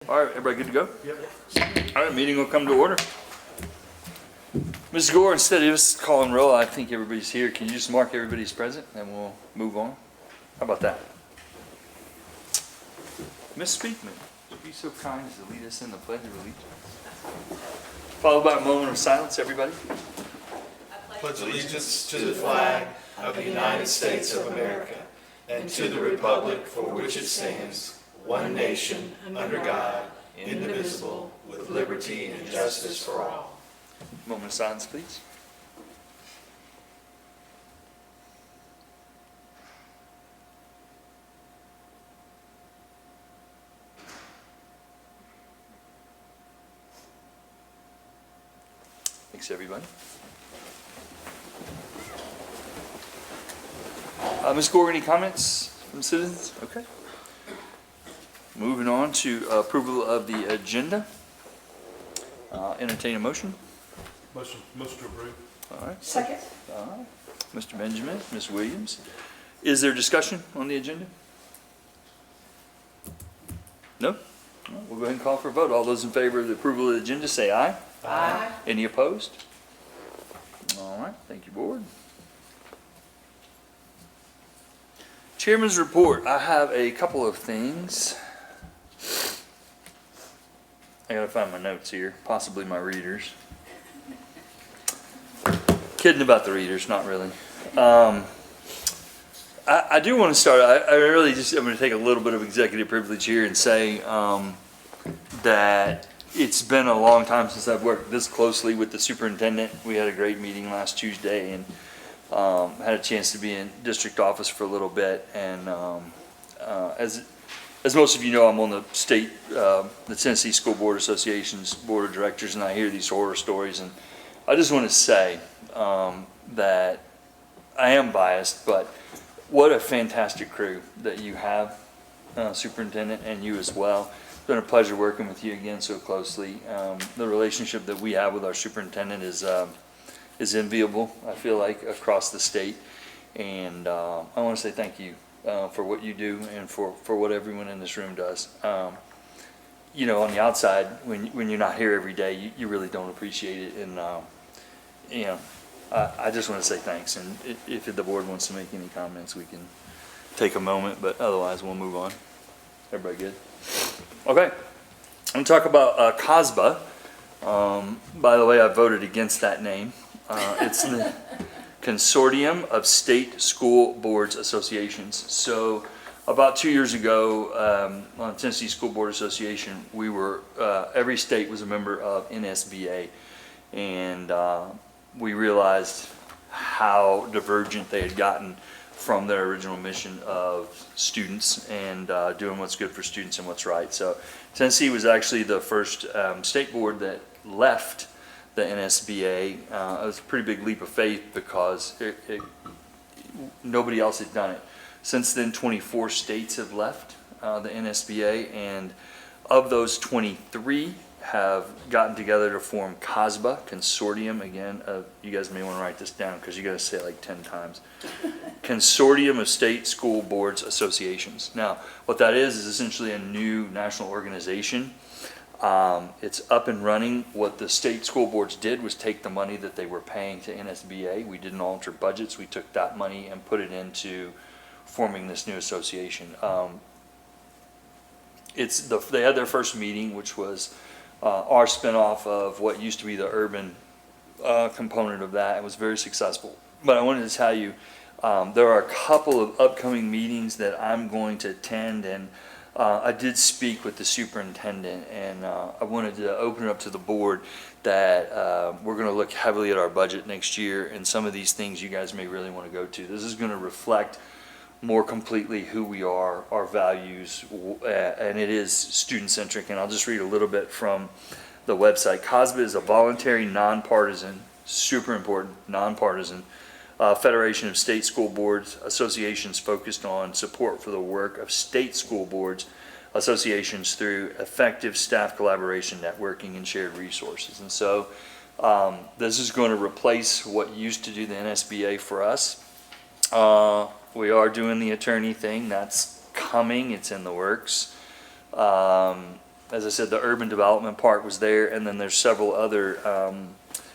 All right, everybody good to go? Yep. All right, meeting will come to order. Ms. Gore, instead of just calling roll, I think everybody's here. Can you just mark everybody's present and we'll move on? How about that? Ms. Speakman, would you be so kind as to lead us in the Pledge of Allegiance? Followed by a moment of silence, everybody. Pledge allegiance to the flag of the United States of America and to the republic for which it stands, one nation, under God, indivisible, with liberty and justice for all. Moment of silence, please. Thanks, everybody. Ms. Gore, any comments from citizens? Okay. Moving on to approval of the agenda. Entertain a motion. Motion to approve. All right. Second. All right. Mr. Benjamin, Ms. Williams. Is there discussion on the agenda? No? All right, we'll go ahead and call for a vote. All those in favor of the approval of the agenda say aye. Aye. Any opposed? All right. Thank you, board. Chairman's report. I have a couple of things. I gotta find my notes here, possibly my readers. Kidding about the readers, not really. I do want to start, I'm going to take a little bit of executive privilege here and say that it's been a long time since I've worked this closely with the superintendent. We had a great meeting last Tuesday and had a chance to be in district office for a little bit. And as most of you know, I'm on the state, the Tennessee School Board Association's board of directors, and I hear these horror stories. And I just want to say that I am biased, but what a fantastic crew that you have, Superintendent, and you as well. It's been a pleasure working with you again so closely. The relationship that we have with our superintendent is enviable, I feel like, across the state. And I want to say thank you for what you do and for what everyone in this room does. You know, on the outside, when you're not here every day, you really don't appreciate it. And, you know, I just want to say thanks. And if the board wants to make any comments, we can take a moment, but otherwise we'll move on. Everybody good? Okay. I'm going to talk about COSBA. By the way, I voted against that name. It's the Consortium of State School Boards Associations. So about 2 years ago, on Tennessee School Board Association, we were, every state was a member of NSBA. And we realized how divergent they had gotten from their original mission of students and doing what's good for students and what's right. So Tennessee was actually the first state board that left the NSBA. It was a pretty big leap of faith because nobody else had done it. Since then, 24 states have left the NSBA, and of those 23 have gotten together to form COSBA, Consortium. Again, you guys may want to write this down because you got to say it like 10 times. Consortium of State School Boards Associations. Now, what that is essentially a new national organization. It's up and running. What the state school boards did was take the money that they were paying to NSBA. We didn't alter budgets. We took that money and put it into forming this new association. They had their first meeting, which was our spinoff of what used to be the urban component of that. It was very successful. But I wanted to tell you, there are a couple of upcoming meetings that I'm going to attend, and I did speak with the superintendent, and I wanted to open it up to the board that we're going to look heavily at our budget next year, and some of these things you guys may really want to go to. This is going to reflect more completely who we are, our values, and it is student-centric. And I'll just read a little bit from the website. COSBA is a voluntary, nonpartisan, super important, nonpartisan federation of state school boards associations focused on support for the work of state school boards associations through effective staff collaboration, networking, and shared resources. And so this is going to replace what used to do the NSBA for us. We are doing the attorney thing. That's coming. It's in the works. as I said, the urban development part was there, and then there's several other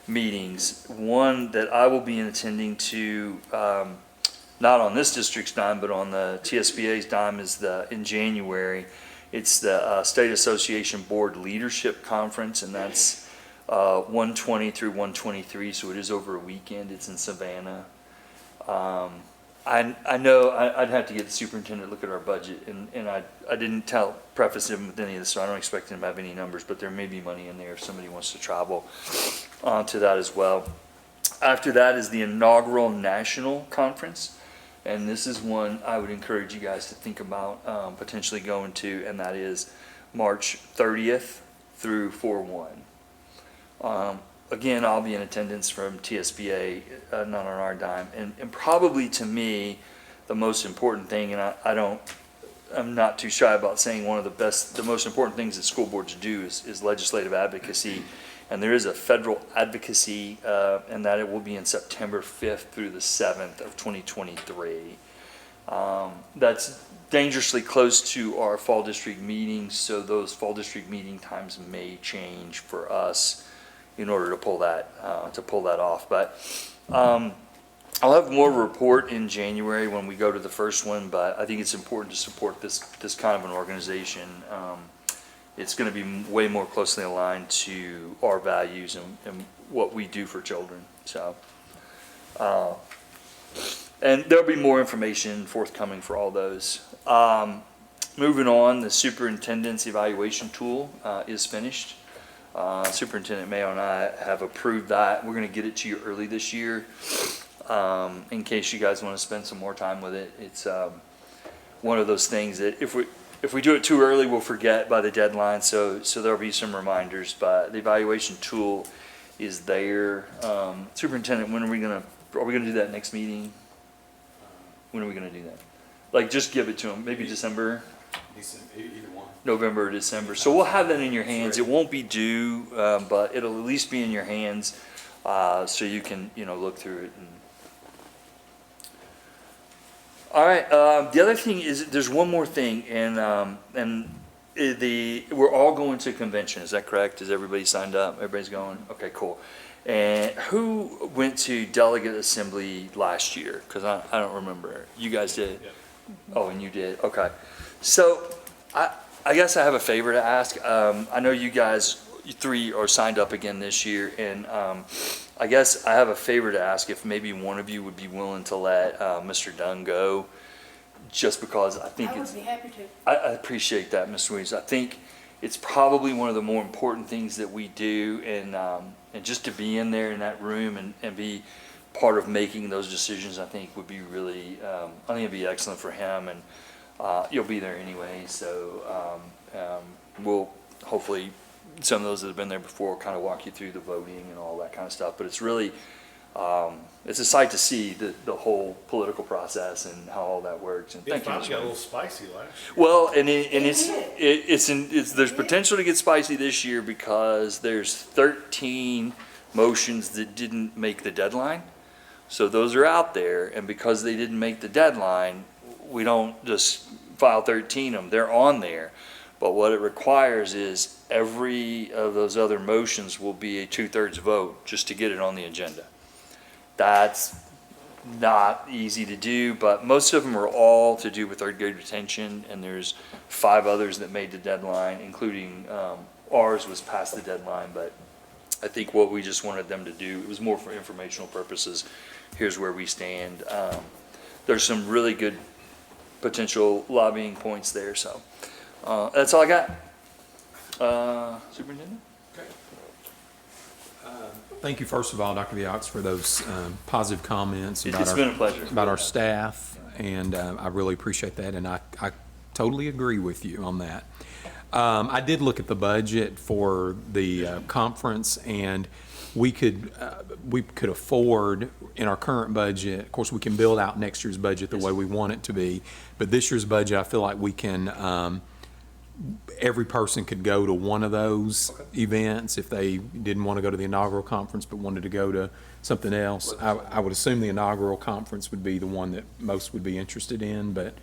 meetings. One that I will be attending to, not on this district's dime, but on the TSBA's dime, is in January. It's the State Association Board Leadership Conference, and that's 120 through 123, so it is over a weekend. It's in Savannah. I know I'd have to get the superintendent to look at our budget, and I didn't preface him with any of this, so I don't expect him to have any numbers, but there may be money in there if somebody wants to travel to that as well. After that is the inaugural national conference, and this is one I would encourage you guys to think about potentially going to, and that is March 30th through 4/1. Again, I'll be in attendance from TSBA, not on our dime, and probably to me, the most important thing, and I'm not too shy about saying one of the most important things that school boards do is legislative advocacy, and there is a federal advocacy, and that it will be in September 5th through the 7th of 2023. That's dangerously close to our fall district meetings, so those fall district meeting times may change for us in order to pull that off. But I'll have more of a report in January when we go to the first one, but I think it's important to support this kind of an organization. It's going to be way more closely aligned to our values and what we do for children. So, and there'll be more information forthcoming for all those. Moving on, the superintendent's evaluation tool is finished. Superintendent Mayo and I have approved that. We're going to get it to you early this year, in case you guys want to spend some more time with it. It's one of those things that if we do it too early, we'll forget by the deadline. So there'll be some reminders. But the evaluation tool is there. Superintendent, are we going to do that next meeting? When are we going to do that? Like, just give it to them. Maybe December. Either one. November or December. So we'll have that in your hands. It won't be due, but it'll at least be in your hands, so you can, look through it. All right. The other thing is there's one more thing, and we're all going to convention. Is that correct? Is everybody signed up? Everybody's going? Okay, cool. And who went to delegate assembly last year? Because I don't remember. You guys did? Yeah. Oh, and you did. Okay. So I guess I have a favor to ask. I know you guys, you three are signed up again this year, and I guess I have a favor to ask if maybe one of you would be willing to let Mr. Dunn go, just because I think I would be happy to. I appreciate that, Ms. Williams. I think it's probably one of the more important things that we do, and just to be in there in that room and be part of making those decisions, I think would be really, I think it'd be excellent for him, and you'll be there anyway, so we'll hopefully, some of those that have been there before, kind of walk you through the voting and all that kind of stuff. But it's really, it's a sight to see the whole political process and how all that works. And It thank you, finally Ms. got a Williams. little spicy last year. Well, and there's potential to get spicy this year because there's 13 motions that didn't make the deadline. So those are out there, and because they didn't make the deadline, we don't just file 13 of them. They're on there. But what it requires is every of those other motions will be a 2/3 vote just to get it on the agenda. That's not easy to do, but most of them are all to do with third grade retention, and there's 5 others that made the deadline, including ours was past the deadline, but I think what we just wanted them to do, it was more for informational purposes. Here's where we stand. There's some really good potential lobbying points there, so that's all I got. Superintendent? Okay. Thank you, first of all, Dr. Viox, for those positive comments It's been a pleasure. about our staff, and I really appreciate that, and I totally agree with you on that. I did look at the budget for the conference, and we could afford in our current budget. Of course, we can build out next year's budget the way we want it to be, but this year's budget, I feel like we can. Every person could go to one of those events if they didn't want to go to the inaugural conference but wanted to go to something else. I would assume the inaugural conference would be the one that most would be interested in, but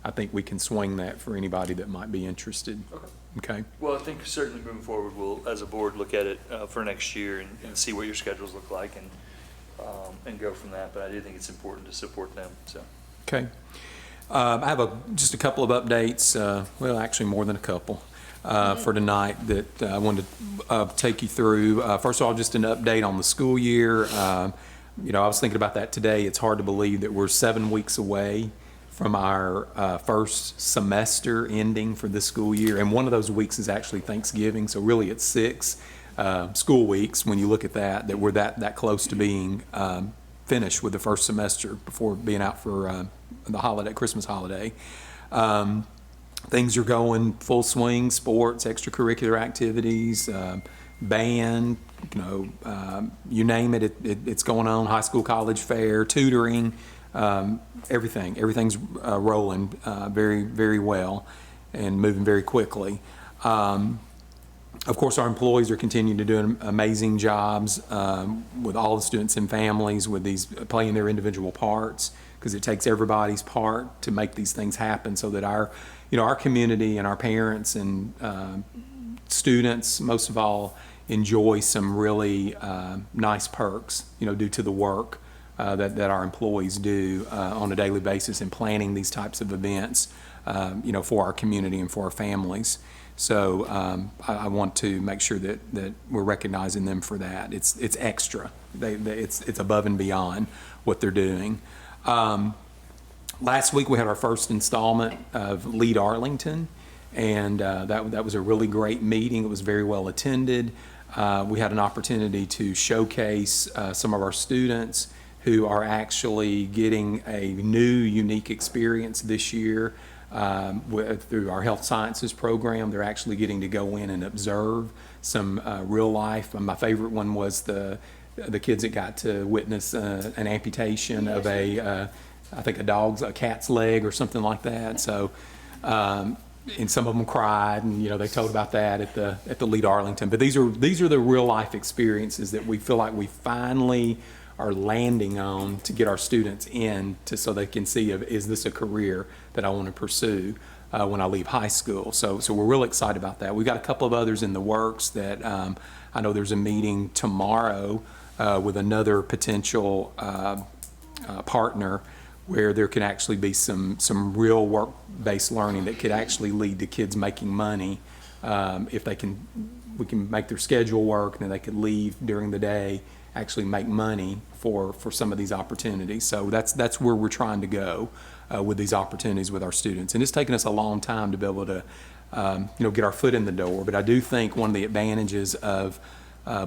I think we can swing that for anybody that might be interested. Okay. Okay? Well, I think certainly moving forward, we'll, as a board, look at it for next year and see what your schedules look like and go from that. But I do think it's important to support them, so. Okay. I have just a couple of updates, well, actually more than a couple, for tonight that I wanted to take you through. First of all, just an update on the school year. You know, I was thinking about that today. It's hard to believe that we're 7 weeks away from our first semester ending for this school year. And one of those weeks is actually Thanksgiving, so really it's 6 school weeks when you look at that we're that close to being finished with the first semester before being out for the holiday, Christmas holiday. Things are going full swing, sports, extracurricular activities, band, you know, you name it, it's going on, high school, college fair, tutoring, everything's rolling very, very well and moving very quickly. Of course, our employees are continuing to do amazing jobs with all the students and families, with these playing their individual parts, because it takes everybody's part to make these things happen, so that our community and our parents and students, most of all, enjoy some really nice perks, you know, due to the work that our employees do on a daily basis in planning these types of events, you know, for our community and for our families. So I want to make sure that we're recognizing them for that. It's extra. It's above and beyond what they're doing. Last week we had our first installment of Lead Arlington, and that was a really great meeting. It was very well attended. We had an opportunity to showcase some of our students who are actually getting a new, unique experience this year through our health sciences program. They're actually getting to go in and observe some real life. My favorite one was the kids that got to witness an amputation of I think a cat's leg or something like that. So, and some of them cried, and you know they told about that at the Lead Arlington. But these are the real life experiences that we feel like we finally are landing on to get our students in so they can see is this a career that I want to pursue when I leave high school. So we're real excited about that. We've got a couple of others in the works that I know there's a meeting tomorrow with another potential partner where there can actually be some real work-based learning that could actually lead to kids making money if we can make their schedule work, and then they could leave during the day, actually make money for some of these opportunities. So that's where we're trying to go with these opportunities with our students. And it's taken us a long time to be able to get our foot in the door. But I do think one of the advantages of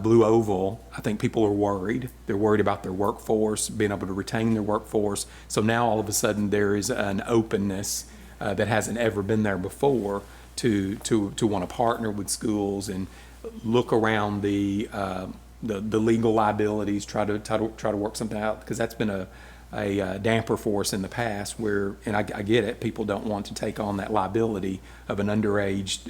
Blue Oval, I think people are worried. They're worried about their workforce, being able to retain their workforce. So now all of a sudden there is an openness that hasn't ever been there before to want to partner with schools and look around the legal liabilities, try to work something out, because that's been a damper for us in the past where, and I get it, people don't want to take on that liability of an underage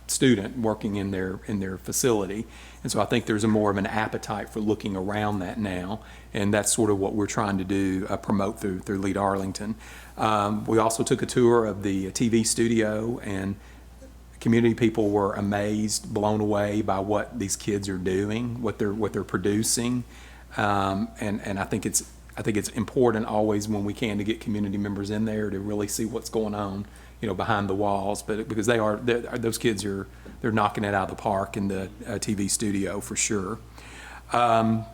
student working in their facility. And so I think there's more of an appetite for looking around that now, and that's sort of what we're trying to do, promote through Lead Arlington. We also took a tour of the TV studio, and community people were amazed, blown away by what these kids are doing, what they're producing, and I think it's important always when we can to get community members in there to really see what's going on, behind the walls. But because those kids they're knocking it out of the park in the TV studio for sure. I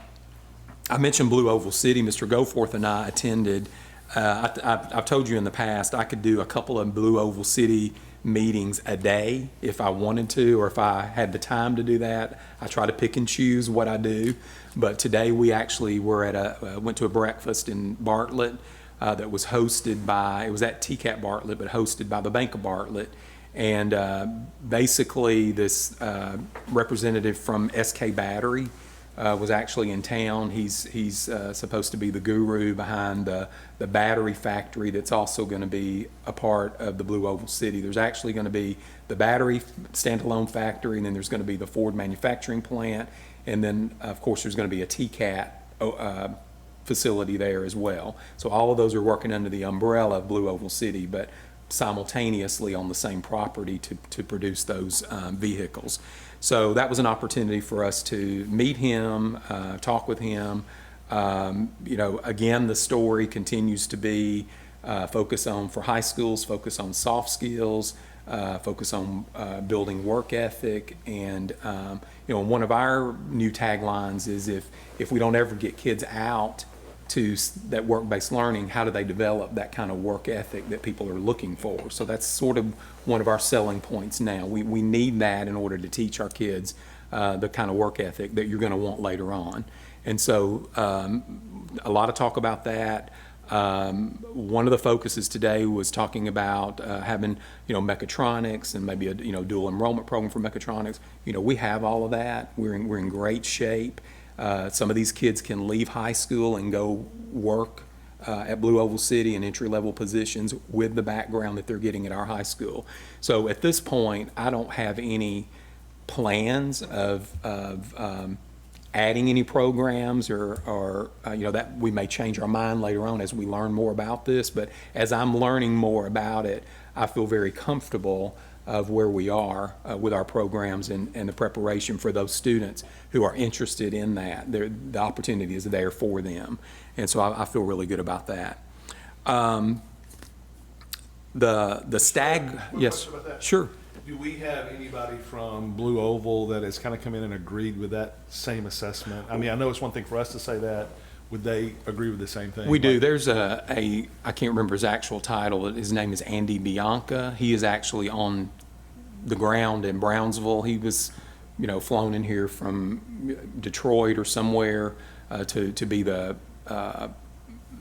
mentioned Blue Oval City. Mr. Goforth and I attended. I've told you in the past I could do a couple of Blue Oval City meetings a day if I wanted to, or if I had the time to do that. I try to pick and choose what I do. But today we actually went to a breakfast in Bartlett that was hosted by, it was at TCAP Bartlett, but hosted by the Bank of Bartlett. And basically this representative from SK Battery was actually in town. He's supposed to be the guru behind the battery factory that's also going to be a part of the Blue Oval City. There's actually going to be the battery standalone factory, and then there's going to be the Ford manufacturing plant, and then of course there's going to be a TCAT facility there as well. So all of those are working under the umbrella of Blue Oval City. But simultaneously on the same property to produce those vehicles. So that was an opportunity for us to meet him, talk with him. Again, the story continues to be focus on, for high schools, focus on soft skills, focus on building work ethic. And, one of our new taglines is if we don't ever get kids out to that work-based learning, how do they develop that kind of work ethic that people are looking for? So that's sort of one of our selling points now. We need that in order to teach our kids the kind of work ethic that you're going to want later on. And so a lot of talk about that. One of the focuses today was talking about having, mechatronics and maybe a, dual enrollment program for mechatronics. We have all of that. We're in great shape. Some of these kids can leave high school and go work at Blue Oval City in entry-level positions with the background that they're getting at our high school. So at this point, I don't have any plans of adding any programs or that we may change our mind later on as we learn more about this. But as I'm learning more about it, I feel very comfortable of where we are with our programs and the preparation for those students who are interested in that. The opportunity is there for them. And so I feel really good about that. The STAG, yes, question about that. sure. Do we have anybody from Blue Oval that has kind of come in and agreed with that same assessment? I mean, I know it's one thing for us to say that. Would they agree with the same thing? We do. There's I can't remember his actual title. His name is Andy Bianca. He is actually on the ground in Brownsville. He was, flown in here from Detroit or somewhere to be the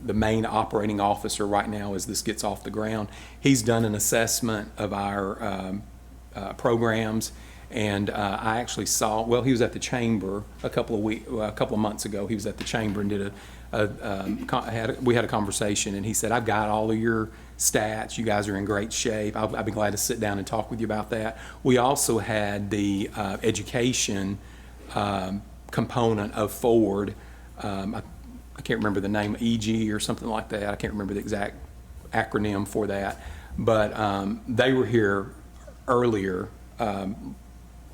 main operating officer right now as this gets off the ground. He's done an assessment of our programs, and I actually saw. Well, he was at the chamber a couple of months ago. He was at the chamber and did we had a conversation, and he said, "I've got all of your stats. You guys are in great shape. I'd be glad to sit down and talk with you about that." We also had the education component of Ford. I can't remember the name, EG or something like that. I can't remember the exact acronym for that, but they were here earlier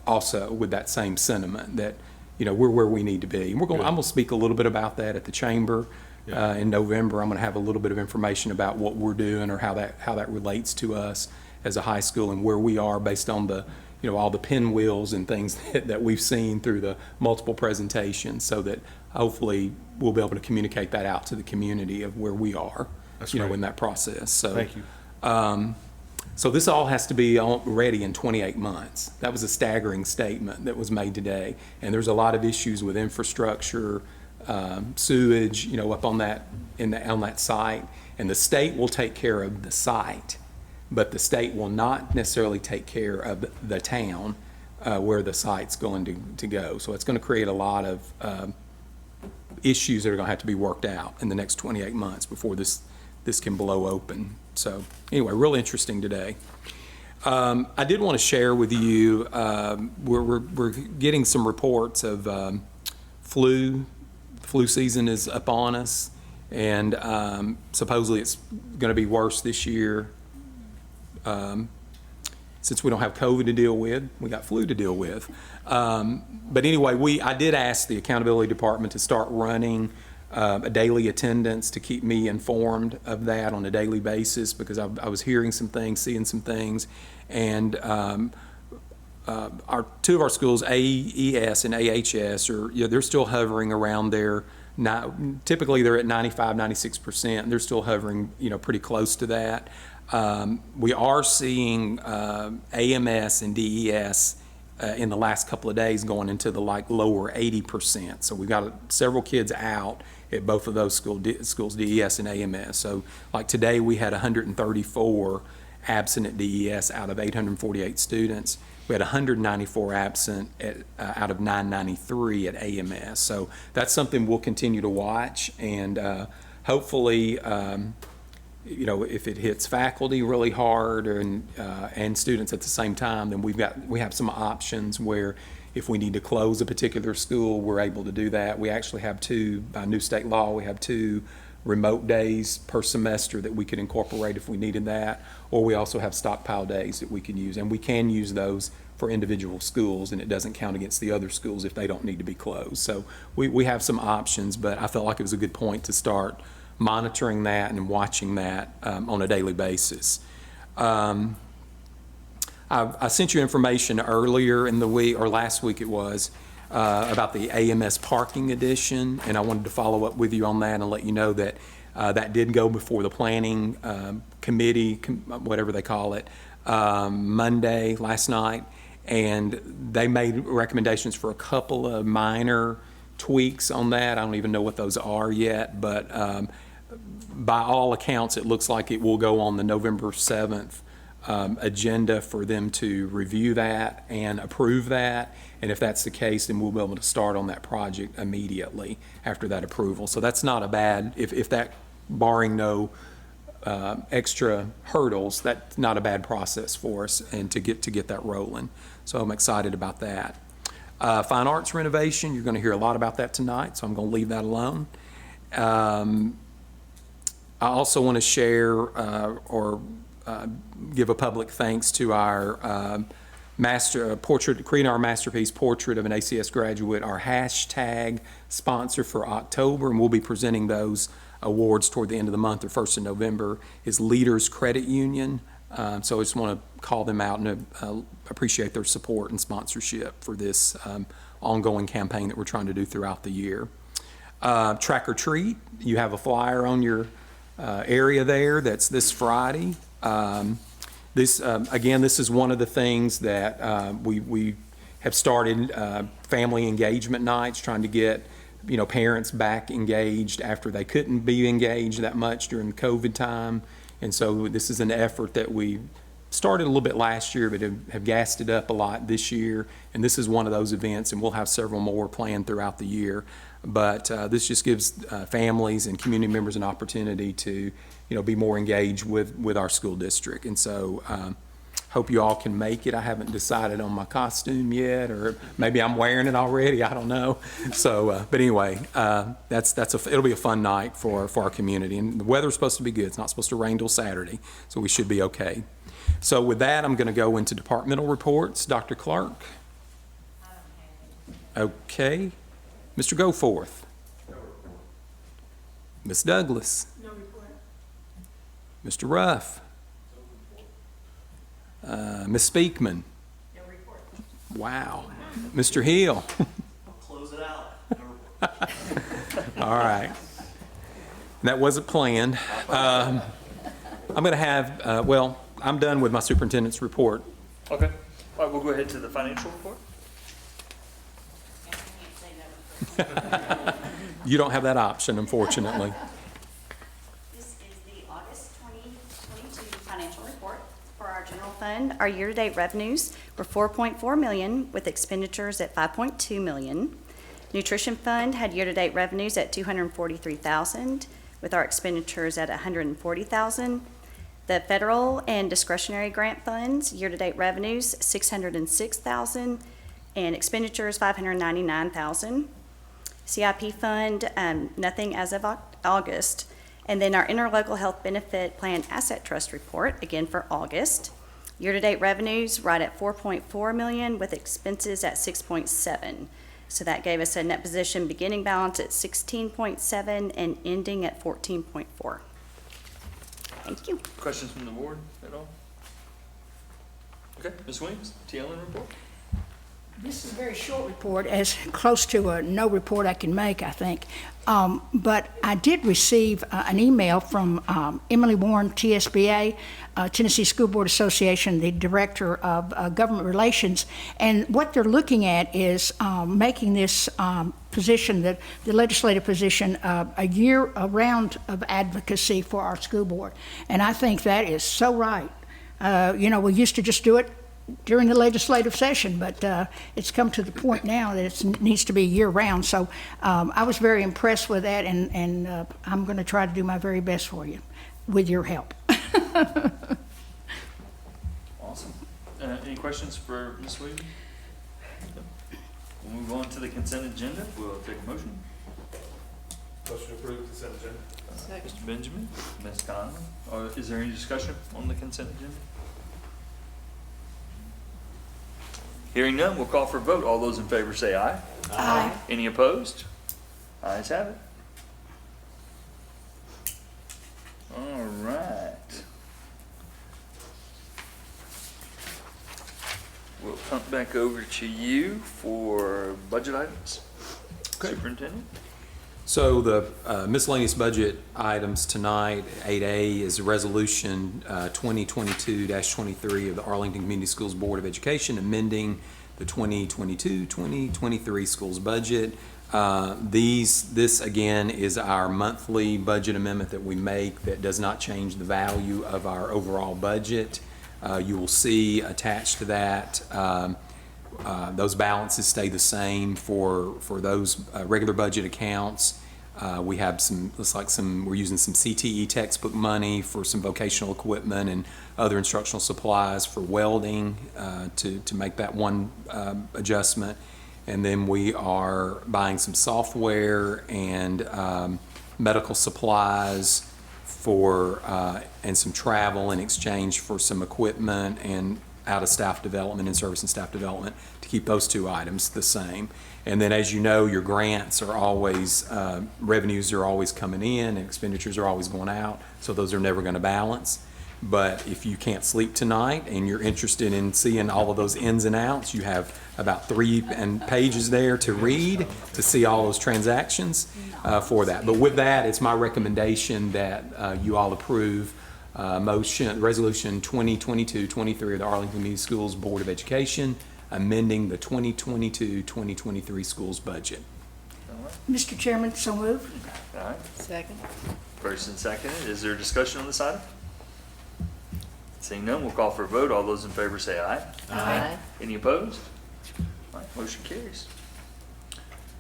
also with that same sentiment that we're where we need to be. And I'm going to speak a little bit about that at the chamber in November. I'm going to have a little bit of information about what we're doing or how that relates to us as a high school and where we are based on the all the pinwheels and things that we've seen through the multiple presentations, so that hopefully we'll be able to communicate that out to the community of where we are. That's in that process. So thank you. So this all has to be ready in 28 months. That was a staggering statement that was made today. And there's a lot of issues with infrastructure, sewage, up on that on that site. And the state will take care of the site, but the state will not necessarily take care of the town where the site's going to go. So it's going to create a lot of issues that are going to have to be worked out in the next 28 months before this can blow open. So anyway, real interesting today. I did want to share with you, we're getting some reports of flu. The flu season is upon us, and supposedly it's going to be worse this year. Since we don't have COVID to deal with, we got flu to deal with. But anyway, I did ask the accountability department to start running a daily attendance to keep me informed of that on a daily basis, because I was hearing some things, seeing some things, and two of our schools, AES and AHS, they're still hovering around there. Typically they're at 95, 96%. They're still hovering, pretty close to that. We are seeing AMS and DES in the last couple of days going into the lower 80%. So we've got several kids out at both of those schools, DES and AMS. So like today we had 134 absent at DES out of 848 students. We had 194 absent out of 993 at AMS. So that's something we'll continue to watch, and hopefully, if it hits faculty really hard and students at the same time, then we have some options where if we need to close a particular school, we're able to do that. We actually have by new state law, we have two remote days per semester that we could incorporate if we needed that, or we also have stockpile days that we can use, and we can use those for individual schools, and it doesn't count against the other schools if they don't need to be closed. So we have some options, but I felt like it was a good point to start monitoring that and watching that on a daily basis. I sent you information earlier in the week, or last week it was, about the AMS parking edition, and I wanted to follow up with you on that and let you know that that did go before the planning committee, whatever they call it, Monday, last night, and they made recommendations for a couple of minor tweaks on that. I don't even know what those are yet, but by all accounts, it looks like it will go on the November 7th agenda for them to review that and approve that. And if that's the case, then we'll be able to start on that project immediately after that approval. So that's not a bad, if that, barring no extra hurdles, that's not a bad process for us and to get that rolling. So I'm excited about that. Fine arts renovation, you're going to hear a lot about that tonight, so I'm going to leave that alone. I also want to share give a public thanks to our creating our masterpiece portrait of an ACS graduate, our hashtag sponsor for October, and we'll be presenting those awards toward the end of the month or 1st of November, is Leaders Credit Union. So I just want to call them out and appreciate their support and sponsorship for this ongoing campaign that we're trying to do throughout the year. Track or Treat, you have a flyer on your area there. That's this Friday. Again, this is one of the things that we have started family engagement nights, trying to get parents back engaged after they couldn't be engaged that much during the COVID time. And so this is an effort that we started a little bit last year, but have gassed it up a lot this year. And this is one of those events, and we'll have several more planned throughout the year. But this just gives families and community members an opportunity to be more engaged with our school district. And so hope you all can make it. I haven't decided on my costume yet, or maybe I'm wearing it already, I don't know. So, but anyway, it'll be a fun night for our community. And the weather's supposed to be good. It's not supposed to rain till Saturday, so we should be okay. So with that, I'm going to go into departmental reports. Dr. Clark? Okay. Mr. Goforth? Ms. Douglas? No report. Mr. Ruff? Ms. Speakman? No report. Wow. Mr. Hill? I'll close it out. No report. All right. That wasn't planned. I'm going to have, I'm done with my superintendent's report. Okay. All right, we'll go ahead to the financial report. You don't have that option, unfortunately. This is the August 2022 financial report for our general fund. Our year-to-date revenues were $4.4 million with expenditures at $5.2 million. Nutrition fund had year-to-date revenues at $243,000 with our expenditures at $140,000. The federal and discretionary grant funds, year-to-date revenues $606,000 and expenditures $599,000. CIP fund, nothing as of August. And then our interlocal health benefit plan asset trust report, again for August. Year-to-date revenues right at $4.4 million with expenses at $6.7. So that gave us a net position beginning balance at $16.7 and ending at $14.4. Thank you. Questions from the board at all? Okay, Ms. Williams, TLN report. This is a very short report, as close to a no report I can make, I think. But I did receive an email from Emily Warren, TSBA, Tennessee School Board Association, the Director of Government Relations, and what they're looking at is making this position, the legislative position, a year-round of advocacy for our school board. And I think that is so right. We used to just do it during the legislative session, but it's come to the point now that it needs to be year-round. So I was very impressed with that, and I'm going to try to do my very best for you with your help. Awesome. Any questions for Ms. Williams? No. We'll move on to the consent agenda. We'll take a motion. Motion to approve consent agenda. Mr. Benjamin, Ms. Conlon, or is there any discussion on the consent agenda? Hearing none, we'll call for a vote. All those in favor say aye. Aye. Any opposed? Ayes have it. All right. We'll pump back over to you for budget items. Okay. Superintendent? So the miscellaneous budget items tonight, 8A, is Resolution 2022-23 of the Arlington Community Schools Board of Education amending the 2022-2023 schools budget. This again is our monthly budget amendment that we make that does not change the value of our overall budget. You will see attached to that those balances stay the same for those regular budget accounts. We have we're using some CTE textbook money for some vocational equipment and other instructional supplies for welding to make that one adjustment. And then we are buying some software and medical supplies for and some travel in exchange for some equipment and out-of-staff development and service and staff development to keep those two items the same. And then, as you know, your grants are always, revenues are always coming in and expenditures are always going out, so those are never going to balance. But if you can't sleep tonight and you're interested in seeing all of those ins and outs, you have about 3 pages there to read to see all those transactions for that. But with that, it's my recommendation that you all approve Resolution 2022-23 of the Arlington Community Schools Board of Education, amending the 2022-2023 schools budget. Mr. Chairman, so moved. All right. Second. First and seconded. Is there a discussion on this item? Seeing none, we'll call for a vote. All those in favor say aye. Aye. Any opposed? All right, motion carries.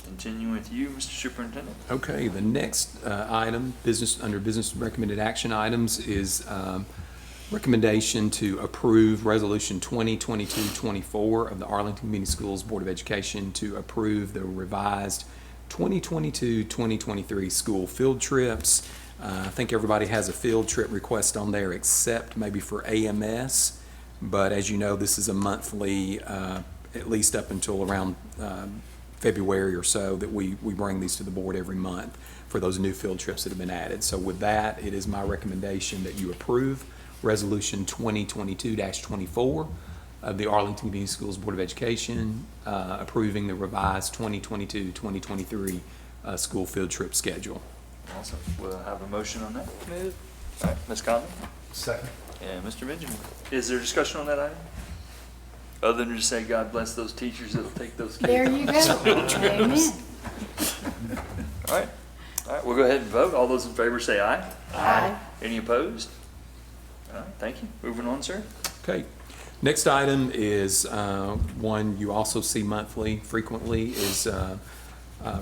Continue with you, Mr. Superintendent. Okay, the next item, under business recommended action items, is recommendation to approve Resolution 2022-24 of the Arlington Community Schools Board of Education to approve the revised 2022-2023 school field trips. I think everybody has a field trip request on there except maybe for AMS, but as you know, this is a monthly, at least up until around February or so, that we bring these to the board every month for those new field trips that have been added. So with that, it is my recommendation that you approve Resolution 2022-24 of the Arlington Community Schools Board of Education, approving the revised 2022-2023 school field trip schedule. Awesome. We'll have a motion on that. Move. All right, Ms. Conlon Second. and Mr. Benjamin. Is there discussion on that item? Other than to say God bless those teachers that'll take those kids. There you go. Amen. All right, we'll go ahead and vote. All those in favor say aye. Aye. Any opposed? All right, thank you. Moving on, sir. Okay. Next item is one you also see monthly frequently is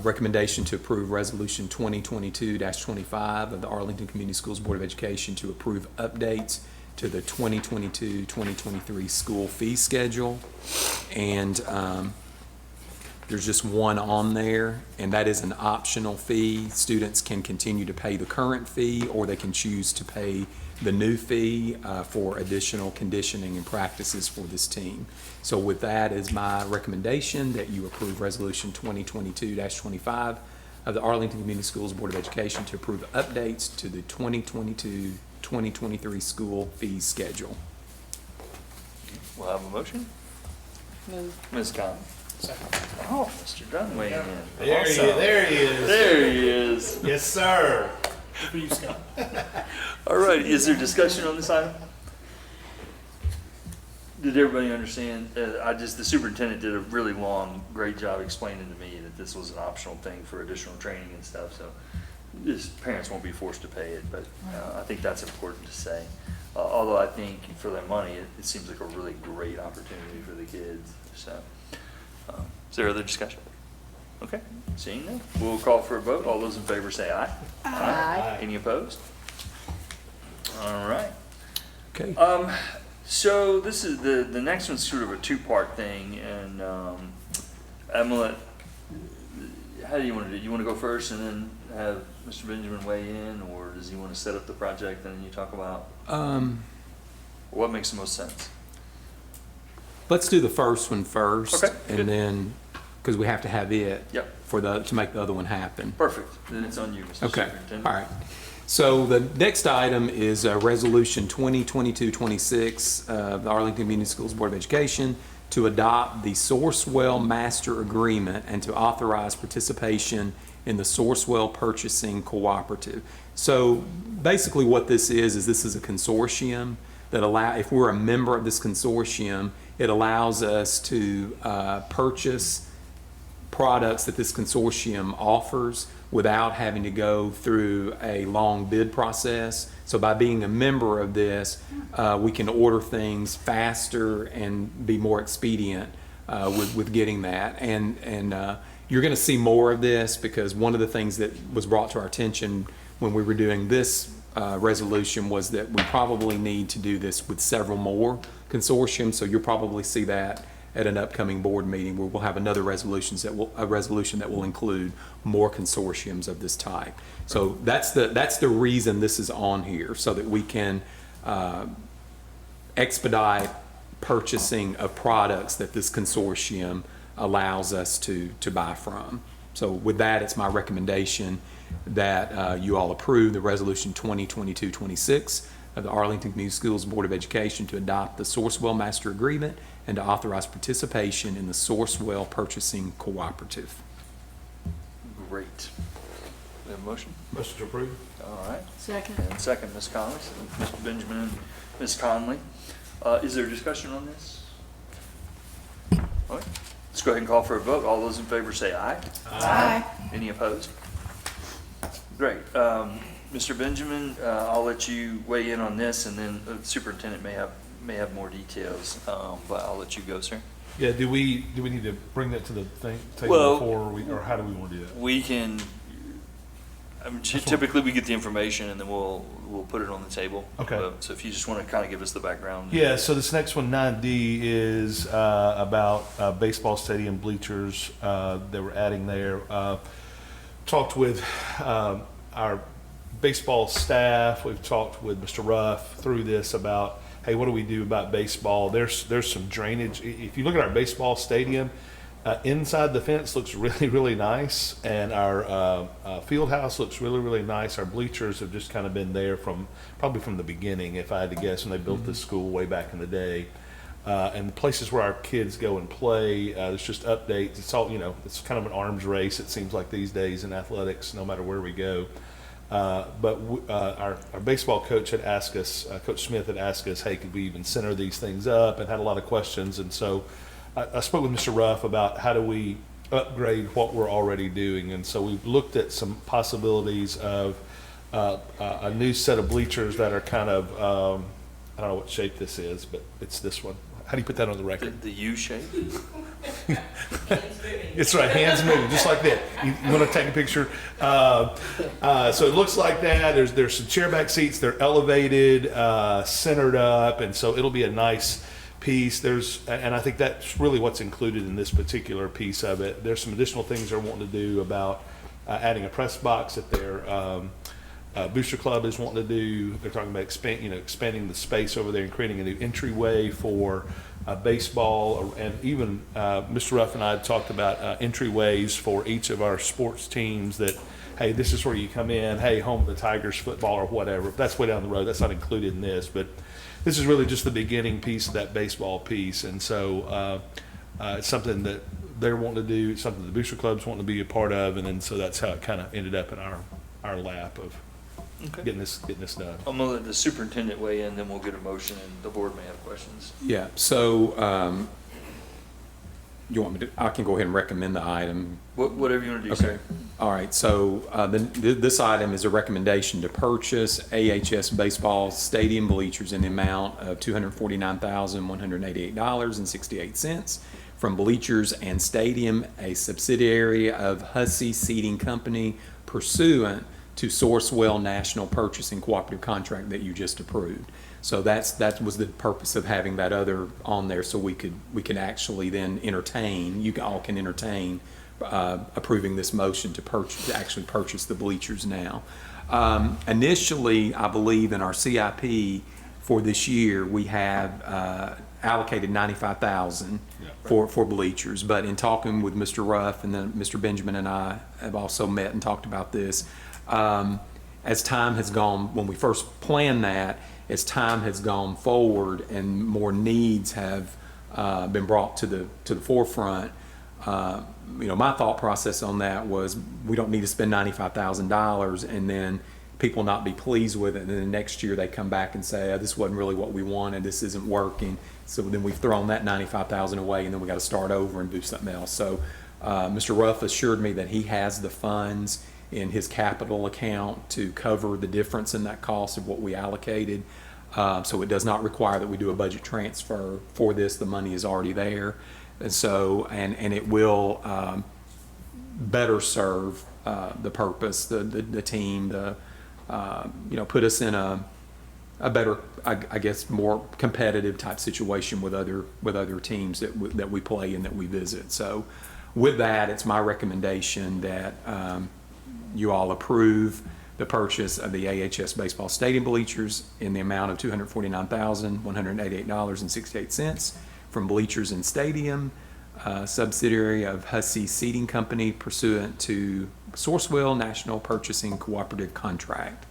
recommendation to approve Resolution 2022-25 of the Arlington Community Schools Board of Education to approve updates to the 2022-2023 school fee schedule. And there's just one on there, and that is an optional fee. Students can continue to pay the current fee, or they can choose to pay the new fee for additional conditioning and practices for this team. So with that is my recommendation that you approve Resolution 2022-25 of the Arlington Community Schools Board of Education to approve updates to the 2022-2023 school fee schedule. We'll have a motion. Move. Ms. Conlon. Oh, Mr. Dunway in. There he is. There he is. Yes, sir. All right, is there discussion on this item? Did everybody understand? The superintendent did a really great job explaining to me that this was an optional thing for additional training and stuff, so parents won't be forced to pay it, but I think that's important to say. Although I think for their money, it seems like a really great opportunity for the kids, so. Is there other discussion? Okay, seeing none, we'll call for a vote. All those in favor say aye. Aye. Any opposed? All right. Okay. So this is the next one's sort of a two-part thing, and I'm gonna let, how do you want to do it? You want to go first, and then have Mr. Benjamin weigh in, or does he want to set up the project and then you talk about what makes the most sense? Let's do the first one first. Okay, good. And then, because we have to have it Yep. to make the other one happen. Perfect. Then it's on you, Mr. Okay, Superintendent. all right. So the next item is Resolution 2022-26 of the Arlington Community Schools Board of Education to adopt the Sourcewell Master Agreement and to authorize participation in the Sourcewell Purchasing Cooperative. So basically what this is this is a consortium that if we're a member of this consortium, it allows us to purchase products that this consortium offers without having to go through a long bid process. So by being a member of this, we can order things faster and be more expedient with getting that. And you're going to see more of this, because one of the things that was brought to our attention when we were doing this resolution was that we probably need to do this with several more consortiums. So you'll probably see that at an upcoming board meeting where we'll have another resolution that will include more consortiums of this type. So that's the reason this is on here, so that we can expedite purchasing of products that this consortium allows us to buy from. So with that, it's my recommendation that you all approve the Resolution 2022-26 of the Arlington Community Schools Board of Education to adopt the Sourcewell Master Agreement and to authorize participation in the Sourcewell Purchasing Cooperative. Great. We have a motion? Motion to approve. All right. Second. And second, Ms. Conley, so Mr. Benjamin and Ms. Conley. Is there discussion on this? All right. Let's go ahead and call for a vote. All those in favor say aye. Aye. Any opposed? Great. Mr. Benjamin, I'll let you weigh in on this, and then the superintendent may have more details, but I'll let you go, sir. Yeah, do we need to bring that to the table Well, or how do we want to do that? We can, typically we get the information and then we'll put it on the table. Okay. So if you just want to kind of give us the background. Yeah, so this next one, 9D, is about baseball stadium bleachers that we're adding there. Talked with our baseball staff. We've talked with Mr. Ruff through this about, hey, what do we do about baseball? There's some drainage. If you look at our baseball stadium, inside the fence looks really, really nice, and our field house looks really, really nice. Our bleachers have just kind of been there probably from the beginning, if I had to guess, when they built this school way back in the day. And the places where our kids go and play, there's just updates. It's all, it's kind of an arms race, it seems like these days in athletics, no matter where we go. But our baseball coach had asked us, Coach Smith had asked us, hey, could we even center these things up, and had a lot of questions. And so I spoke with Mr. Ruff about how do we upgrade what we're already doing. And so we've looked at some possibilities of a new set of bleachers that are kind of, I don't know what shape this is, but it's this one. How do you put that on the record? The U shape? It's right, hands moving, just like that. You want to take a picture? So it looks like that. There's some chair back seats. They're elevated, centered up, and so it'll be a nice piece. And I think that's really what's included in this particular piece of it. There's some additional things they're wanting to do about adding a press box at their Booster Club is wanting to do. They're talking about expanding the space over there and creating a new entryway for baseball, and even Mr. Ruff and I had talked about entryways for each of our sports teams. That, hey, this is where you come in. Hey, home of the Tigers football or whatever. That's way down the road. That's not included in this, but this is really just the beginning piece of that baseball piece. And so it's something that they're wanting to do. It's something the Booster Club's wanting to be a part of, and then so that's how it kind of ended up in our lap of. Okay. Getting this done. I'm gonna let the superintendent weigh in, then we'll get a motion, and the board may have questions. Yeah, so you want me to, I can go ahead and recommend the item. Whatever you want to do, Okay. sir. All right, so this item is a recommendation to purchase AHS baseball stadium bleachers in the amount of $249,188.68 from Bleachers and Stadium, a subsidiary of Hussey Seating Company, pursuant to Sourcewell National Purchasing Cooperative Contract that you just approved. So that was the purpose of having that other on there, so we can actually then entertain, you all can entertain approving this motion to actually purchase the bleachers now. Initially, I believe in our CIP for this year, we have allocated $95,000 for bleachers. But in talking with Mr. Ruff, and then Mr. Benjamin and I have also met and talked about this, as time has gone, when we first planned that, as time has gone forward and more needs have been brought to the forefront, my thought process on that was we don't need to spend $95,000 and then people not be pleased with it, and then the next year they come back and say, oh, this wasn't really what we wanted, this isn't working. So then we've thrown that $95,000 away, and then we got to start over and do something else. So Mr. Ruff assured me that he has the funds in his capital account to cover the difference in that cost of what we allocated. So it does not require that we do a budget transfer for this. The money is already there. And so, and it will better serve the purpose, the team, put us in a better, I guess, more competitive type situation with other teams that we play and that we visit. So with that, it's my recommendation that you all approve the purchase of the AHS baseball stadium bleachers in the amount of $249,188.68 from Bleachers and Stadium, subsidiary of Hussey Seating Company, pursuant to Sourcewell National Purchasing Cooperative Contract.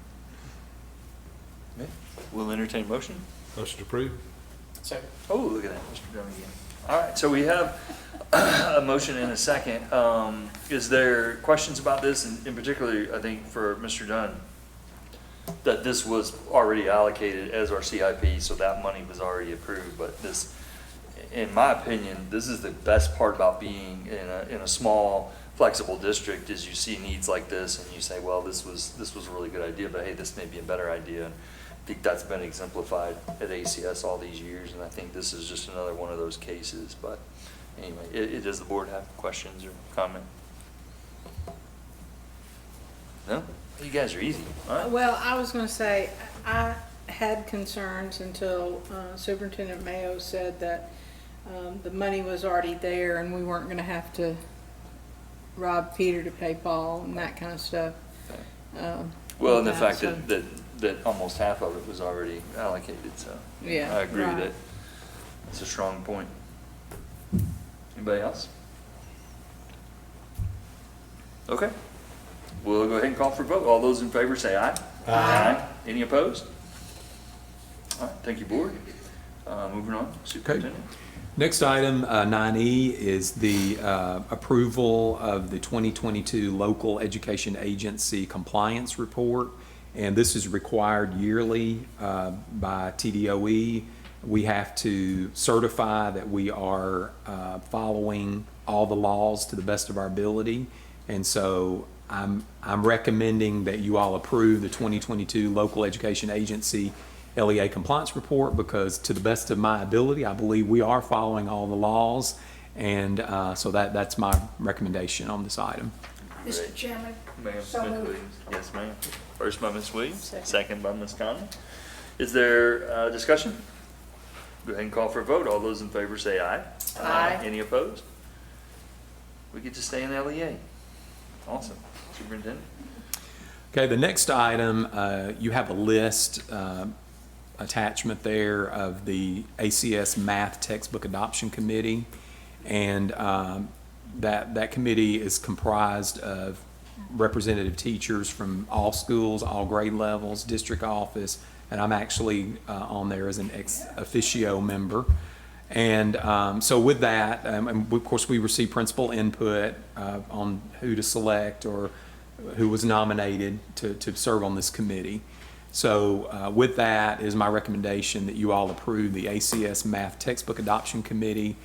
We'll entertain a motion. Motion approved. Second. Oh, look at that, Mr. Dunn again. All right, so we have a motion and a second. Is there questions about this, and in particular, I think for Mr. Dunn, that this was already allocated as our CIP, so that money was already approved, but this, in my opinion, this is the best part about being in a small, flexible district, is you see needs like this and you say, well, this was a really good idea, but hey, this may be a better idea. And I think that's been exemplified at ACS all these years, and I think this is just another one of those cases. But anyway, does the board have questions or comment? No? You guys are easy. All right. Well, I was going to say, I had concerns until Superintendent Mayo said that the money was already there and we weren't going to have to rob Peter to pay Paul and that kind of stuff. Well, and the fact that almost half of it was already allocated, so Yeah, I agree right. that it's a strong point. Anybody else? Okay. We'll go ahead and call for a vote. All those in favor say aye. Aye. Any opposed? All right, thank you, board. Moving on, Superintendent. Next item, 9E, is the approval of the 2022 Local Education Agency Compliance Report. And this is required yearly by TDOE. We have to certify that we are following all the laws to the best of our ability. And so I'm recommending that you all approve the 2022 Local Education Agency LEA Compliance Report, because to the best of my ability, I believe we are following all the laws. And so that's my recommendation on this item. Mr. Chairman, Ma'am, so Ms. moved. Williams. Yes, ma'am. First by Ms. Williams, Second. second by Ms. Conley. Is there discussion? Go ahead and call for a vote. All those in favor say aye. Aye. Any opposed? We get to stay in LEA. Awesome. Superintendent? Okay, the next item, you have a list attachment there of the ACS Math Textbook Adoption Committee. And that committee is comprised of representative teachers from all schools, all grade levels, district office, and I'm actually on there as an ex officio member. And so with that, and of course we receive principal input on who to select or who was nominated to serve on this committee. So with that is my recommendation that you all approve the ACS Math Textbook Adoption Committee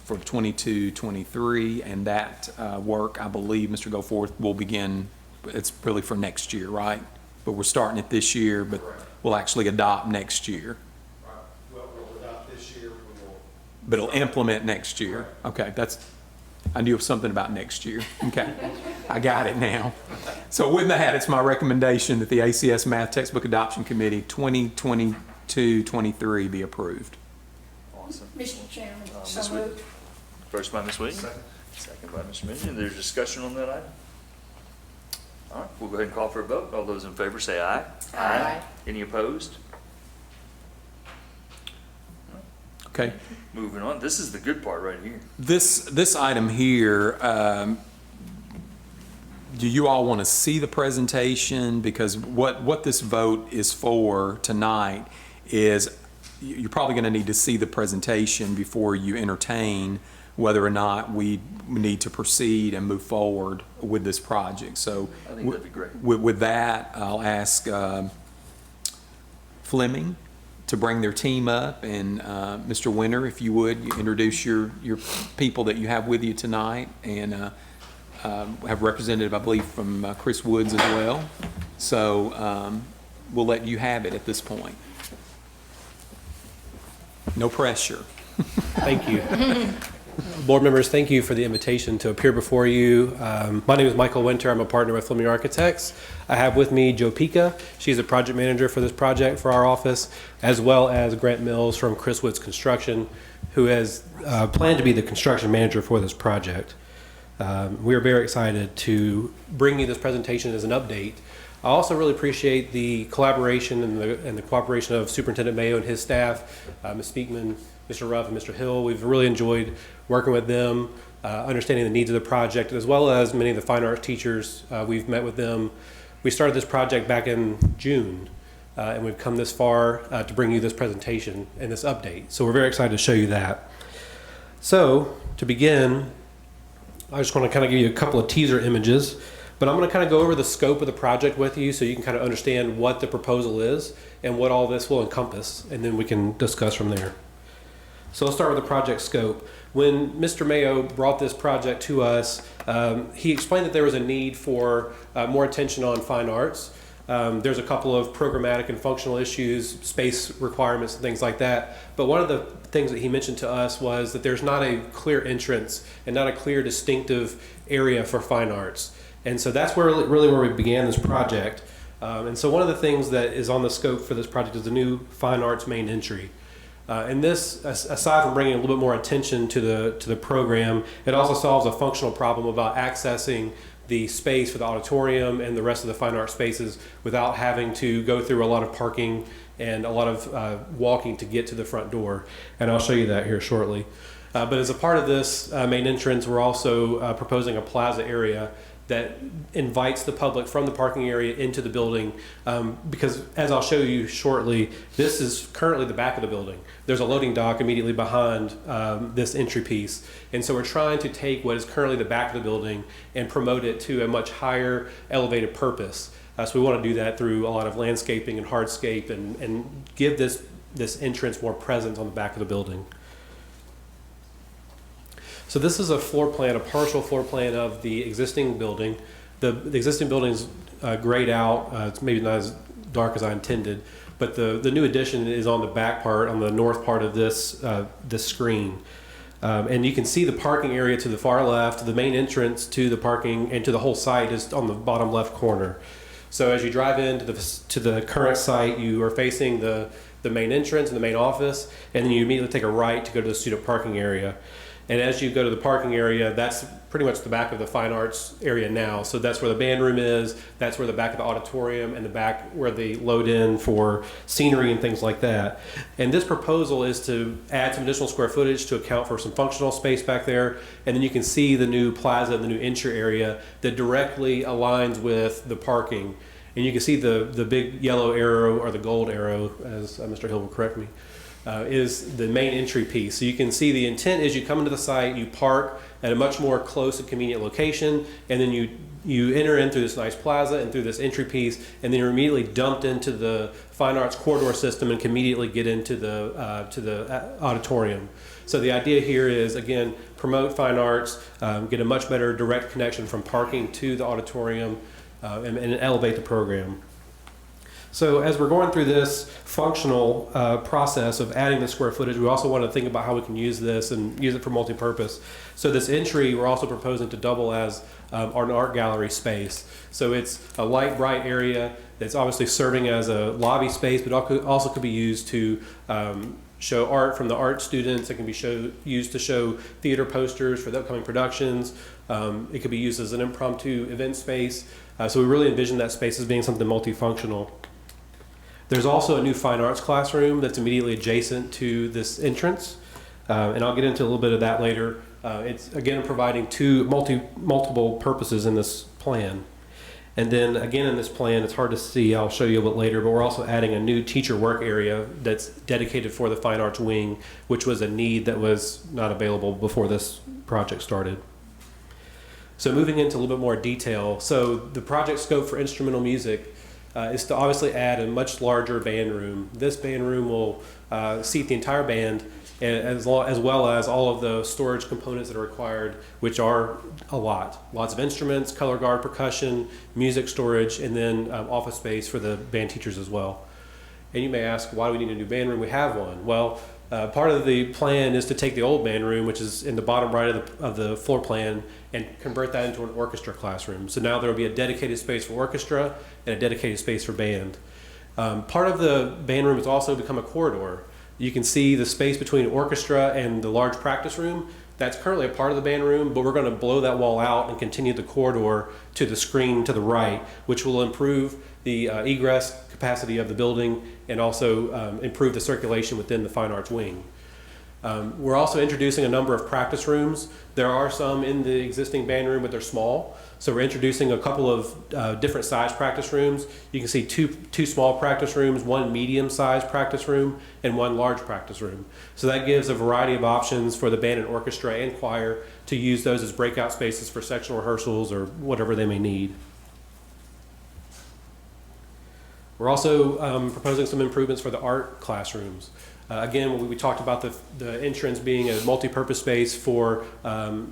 for 22-23, and that work, I believe, Mr. Goforth, will begin, it's really for next year, right? But we're starting it this year, but we'll actually adopt next year. Well, we'll adopt this year, we will. But it'll implement next year. Okay, I knew something about next year. Okay, I got it now. So with that, it's my recommendation that the ACS Math Textbook Adoption Committee 2022-23 be approved. Awesome. Mr. Chairman, Ms. so Williams. moved. First by Ms. Williams, Second by Mr. Minnion. There's discussion on that item? All right, we'll go ahead and call for a vote. All those in favor say aye. Aye. Any opposed? Okay. Moving on. This is the good part right here. This item here, do you all want to see the presentation? Because what this vote is for tonight is you're probably going to need to see the presentation before you entertain whether or not we need to proceed and move forward with this project. So I think that'd be great. with that, I'll ask Fleming to bring their team up, and Mr. Winter, if you would, you introduce your people that you have with you tonight, and have representative, I believe, from Chris Woods as well. So we'll let you have it at this point. No pressure. Thank you. Board members, thank you for the invitation to appear before you. My name is Michael Winter. I'm a partner with Fleming Architects. I have with me Joe Pica. She's a project manager for this project for our office, as well as Grant Mills from Chris Woods Construction, who has planned to be the construction manager for this project. We are very excited to bring you this presentation as an update. I also really appreciate the collaboration and the cooperation of Superintendent Mayo and his staff, Ms. Speakman, Mr. Ruff, and Mr. Hill. We've really enjoyed working with them, understanding the needs of the project, as well as many of the fine arts teachers. We've met with them. We started this project back in June, and we've come this far to bring you this presentation and this update. So we're very excited to show you that. So to begin, I just want to kind of give you a couple of teaser images, but I'm going to kind of go over the scope of the project with you so you can kind of understand what the proposal is and what all this will encompass, and then we can discuss from there. So let's start with the project scope. When Mr. Mayo brought this project to us, he explained that there was a need for more attention on fine arts. There's a couple of programmatic and functional issues, space requirements and things like that. But one of the things that he mentioned to us was that there's not a clear entrance and not a clear distinctive area for fine arts. And so that's really where we began this project. And so one of the things that is on the scope for this project is the new fine arts main entry. And this, aside from bringing a little bit more attention to the program, it also solves a functional problem about accessing the space for the auditorium and the rest of the fine art spaces without having to go through a lot of parking and a lot of walking to get to the front door. And I'll show you that here shortly. But as a part of this main entrance, we're also proposing a plaza area that invites the public from the parking area into the building, because as I'll show you shortly, this is currently the back of the building. There's a loading dock immediately behind this entry piece, and so we're trying to take what is currently the back of the building and promote it to a much higher elevated purpose. So we want to do that through a lot of landscaping and hardscape and give this entrance more presence on the back of the building. So this is a floor plan, a partial floor plan of the existing building. The existing building is grayed out. It's maybe not as dark as I intended, but the new addition is on the back part, on the north part of this screen. And you can see the parking area to the far left. The main entrance to the parking and to the whole site is on the bottom left corner. So as you drive into the current site, you are facing the main entrance and the main office, and then you immediately take a right to go to the student parking area. And as you go to the parking area, that's pretty much the back of the fine arts area now. So that's where the band room is, that's where the back of the auditorium, and the back where they load in for scenery and things like that. And this proposal is to add some additional square footage to account for some functional space back there. And then you can see the new plaza, the new entry area that directly aligns with the parking. And you can see the big yellow arrow, or the gold arrow, as Mr. Hill will correct me, is the main entry piece. So you can see the intent is you come into the site, you park at a much more close and convenient location, and then you enter in through this nice plaza and through this entry piece, and then you're immediately dumped into the fine arts corridor system and can immediately get into the auditorium. So the idea here is, again, promote fine arts, get a much better direct connection from parking to the auditorium, and elevate the program. So as we're going through this functional process of adding the square footage, we also want to think about how we can use this and use it for multi-purpose. So this entry, we're also proposing to double as an art gallery space. So it's a light, bright area that's obviously serving as a lobby space, but also could be used to show art from the art students. It can be used to show theater posters for the upcoming productions. It could be used as an impromptu event space. So we really envision that space as being something multifunctional. There's also a new fine arts classroom that's immediately adjacent to this entrance. And I'll get into a little bit of that later. It's again providing multiple purposes in this plan. And then again in this plan, it's hard to see, I'll show you a bit later, but we're also adding a new teacher work area that's dedicated for the fine arts wing, which was a need that was not available before this project started. So moving into a little bit more detail. So the project scope for instrumental music is to obviously add a much larger band room. This band room will seat the entire band, as well as all of the storage components that are required, which are a lot. Lots of instruments, color guard percussion, music storage, and then office space for the band teachers as well. And you may ask, why do we need a new band room? We have one. Well, part of the plan is to take the old band room, which is in the bottom right of the floor plan, and convert that into an orchestra classroom. So now there will be a dedicated space for orchestra and a dedicated space for band. Part of the band room has also become a corridor. You can see the space between orchestra and the large practice room. That's currently a part of the band room, but we're going to blow that wall out and continue the corridor to the screen to the right, which will improve the egress capacity of the building and also improve the circulation within the fine arts wing. We're also introducing a number of practice rooms. There are some in the existing band room, but they're small. So we're introducing a couple of different size practice rooms. You can see two small practice rooms, one medium-sized practice room, and one large practice room. So that gives a variety of options for the band and orchestra and choir to use those as breakout spaces for sectional rehearsals or whatever they may need. We're also proposing some improvements for the art classrooms. Again, we talked about the entrance being a multi-purpose space for an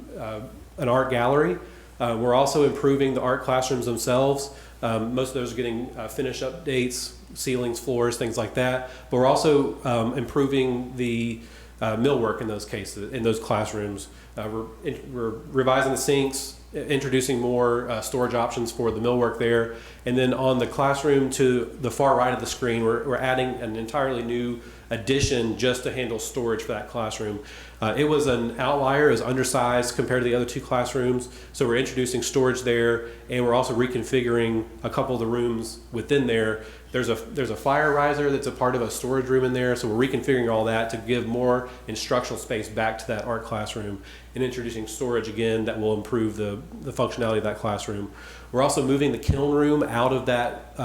art gallery. We're also improving the art classrooms themselves. Most of those are getting finish updates, ceilings, floors, things like that. But we're also improving the millwork in those cases, in those classrooms. We're revising the sinks, introducing more storage options for the millwork there. And then on the classroom to the far right of the screen, we're adding an entirely new addition just to handle storage for that classroom. It was an outlier, it was undersized compared to the other two classrooms, so we're introducing storage there, and we're also reconfiguring a couple of the rooms within there. There's a fire riser that's a part of a storage room in there, so we're reconfiguring all that to give more instructional space back to that art classroom, and introducing storage again that will improve the functionality of that classroom. We're also moving the kiln room out of that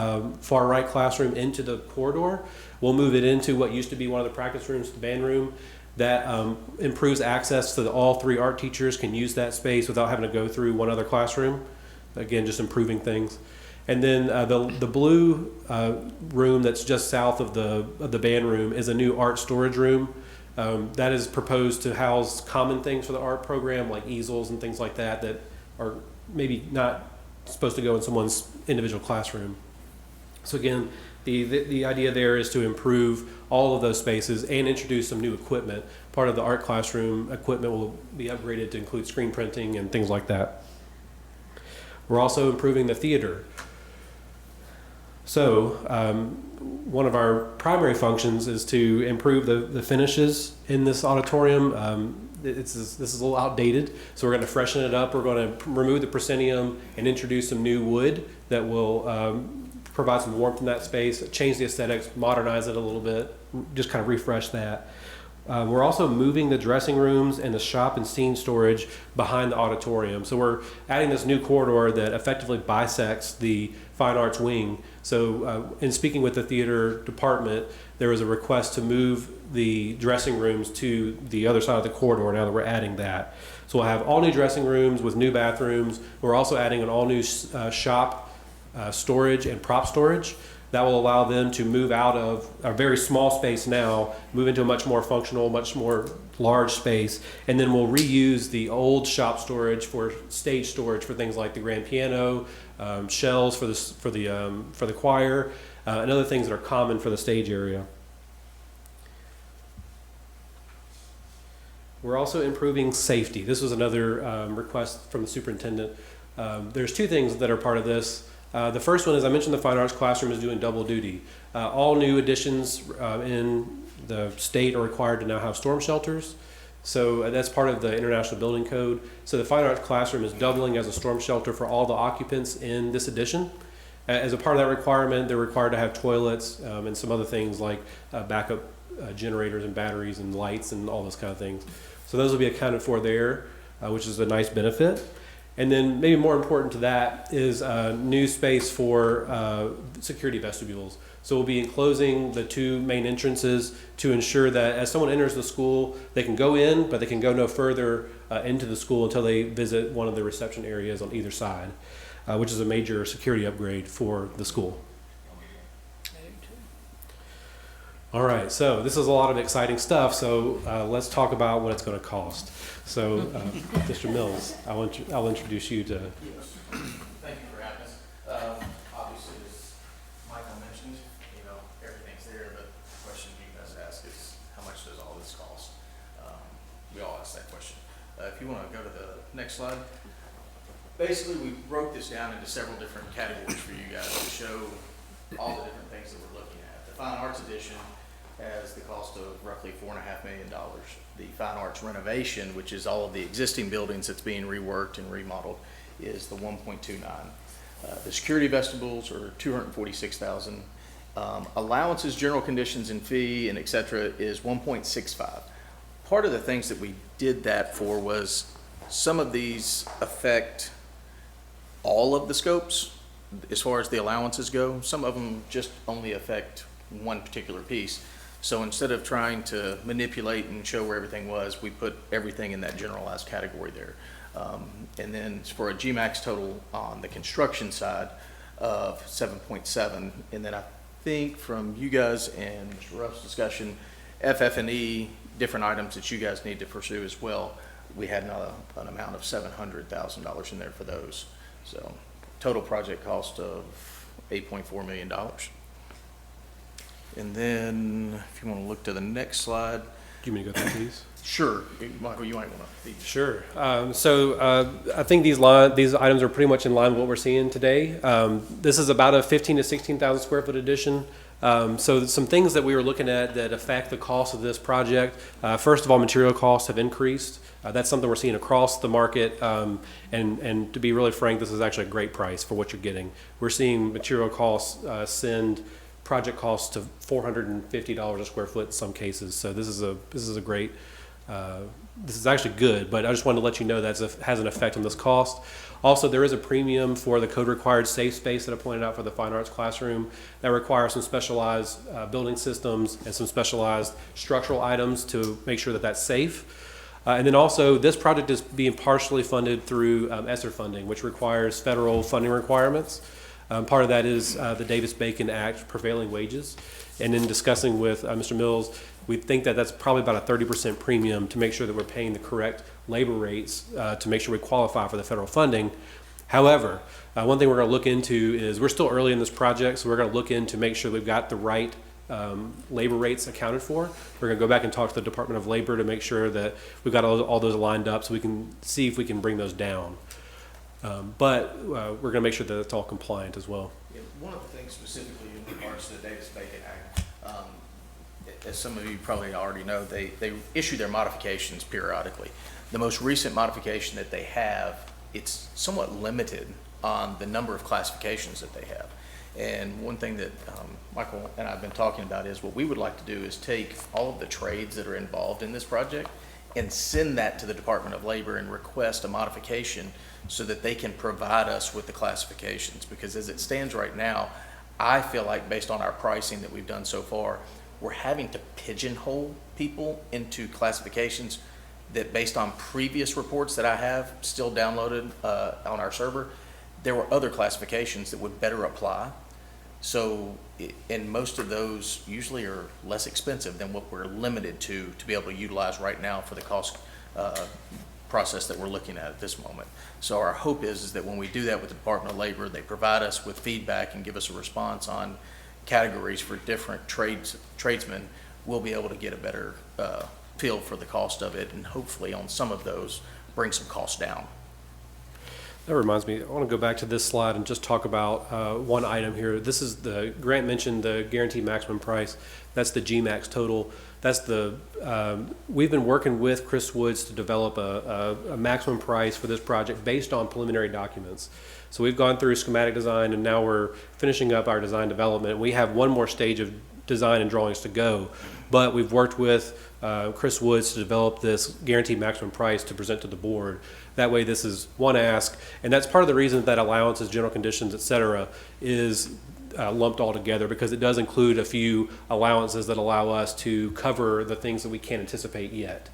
far right classroom into the corridor. We'll move it into what used to be one of the practice rooms, the band room. That improves access so that all three art teachers can use that space without having to go through one other classroom. Again, just improving things. And then the blue room that's just south of the band room is a new art storage room. That is proposed to house common things for the art program, like easels and things like that are maybe not supposed to go in someone's individual classroom. So again, the idea there is to improve all of those spaces and introduce some new equipment. Part of the art classroom equipment will be upgraded to include screen printing and things like that. We're also improving the theater. So one of our primary functions is to improve the finishes in this auditorium. This is a little outdated, so we're going to freshen it up. We're going to remove the proscenium and introduce some new wood that will provide some warmth in that space, change the aesthetics, modernize it a little bit, just kind of refresh that. We're also moving the dressing rooms and the shop and scene storage behind the auditorium. So we're adding this new corridor that effectively bisects the fine arts wing. So in speaking with the theater department, there was a request to move the dressing rooms to the other side of the corridor now that we're adding that. So we'll have all new dressing rooms with new bathrooms. We're also adding an all new shop storage and prop storage. That will allow them to move out of a very small space now, move into a much more functional, much more large space, and then we'll reuse the old shop storage for stage storage for things like the grand piano, shelves for the choir, and other things that are common for the stage area. We're also improving safety. This was another request from the superintendent. There's two things that are part of this. The first one is I mentioned the Fine Arts Classroom is doing double duty. All new additions in the state are required to now have storm shelters. So that's part of the International Building Code. So the Fine Arts Classroom is doubling as a storm shelter for all the occupants in this addition. As a part of that requirement, they're required to have toilets and some other things like backup generators and batteries and lights and all those kind of things. So those will be accounted for there, which is a nice benefit. And then maybe more important to that is new space for security vestibules. So we'll be enclosing the two main entrances to ensure that as someone enters the school, they can go in, but they can go no further into the school until they visit one of the reception areas on either side, which is a major security upgrade for the school. All right, so this is a lot of exciting stuff, so let's talk about what it's going to cost. So, Mr. Mills, I'll introduce you to. Yes. Thank you for having us. Obviously, as Michael mentioned, everything's there, but the question you guys ask is, how much does all this cost? We all ask that question. If you want to go to the next slide. Basically, we broke this down into several different categories for you guys to show all the different things that we're looking at. The Fine Arts Edition has the cost of roughly $4.5 million. The Fine Arts renovation, which is all of the existing buildings that's being reworked and remodeled, is the 1.29. The security vestibules are $246,000. Allowances, general conditions, and fee, and et cetera, is 1.65. Part of the things that we did that for was some of these affect all of the scopes as far as the allowances go. Some of them just only affect one particular piece. So instead of trying to manipulate and show where everything was, we put everything in that generalized category there. And then for a GMAX total on the construction side of 7.7, and then I think from you guys and Mr. Ruff's discussion, FF&E, different items that you guys need to pursue as well, we had an amount of $700,000 in there for those. So total project cost of $8.4 million. And then, if you want to look to the next slide. Do you want me to go through these? Sure. Michael, you might want to. Sure. I think these items are pretty much in line with what we're seeing today. This is about a 15 to 16,000 square foot addition. So some things that we were looking at that affect the cost of this project. First of all, material costs have increased. That's something we're seeing across the market. And to be really frank, this is actually a great price for what you're getting. We're seeing material costs send project costs to $450 a square foot in some cases. So this is a great, this is actually good, but I just wanted to let you know that has an effect on this cost. Also, there is a premium for the code required safe space that I pointed out for the Fine Arts Classroom that requires some specialized building systems and some specialized structural items to make sure that that's safe. And then also, this project is being partially funded through ESSER funding, which requires federal funding requirements. Part of that is the Davis-Bacon Act prevailing wages. And in discussing with Mr. Mills, we think that that's probably about a 30% premium to make sure that we're paying the correct labor rates to make sure we qualify for the federal funding. However, one thing we're going to look into is we're still early in this project, so we're going to look into make sure we've got the right labor rates accounted for. We're going to go back and talk to the Department of Labor to make sure that we've got all those lined up so we can see if we can bring those down. But we're going to make sure that it's all compliant as well. Yeah, one of the things specifically in regards to the Davis-Bacon Act, as some of you probably already know, they issue their modifications periodically. The most recent modification that they have, it's somewhat limited on the number of classifications that they have. And one thing that Michael and I have been talking about is what we would like to do is take all of the trades that are involved in this project and send that to the Department of Labor and request a modification so that they can provide us with the classifications. Because as it stands right now, I feel like based on our pricing that we've done so far, we're having to pigeonhole people into classifications that based on previous reports that I have still downloaded on our server, there were other classifications that would better apply. So, and most of those usually are less expensive than what we're limited to be able to utilize right now for the cost process that we're looking at this moment. So our hope is that when we do that with the Department of Labor, they provide us with feedback and give us a response on categories for different tradesmen, we'll be able to get a better feel for the cost of it, and hopefully on some of those bring some costs down. That reminds me, I want to go back to this slide and just talk about one item here. This is Grant mentioned the guaranteed maximum price. That's the GMAX total. That's we've been working with Chris Woods to develop a maximum price for this project based on preliminary documents. So we've gone through schematic design and now we're finishing up our design development. We have one more stage of design and drawings to go, but we've worked with Chris Woods to develop this guaranteed maximum price to present to the board. That way this is one ask, and that's part of the reason that allowances, general conditions, et cetera, is lumped all together, because it does include a few allowances that allow us to cover the things that we can't anticipate yet.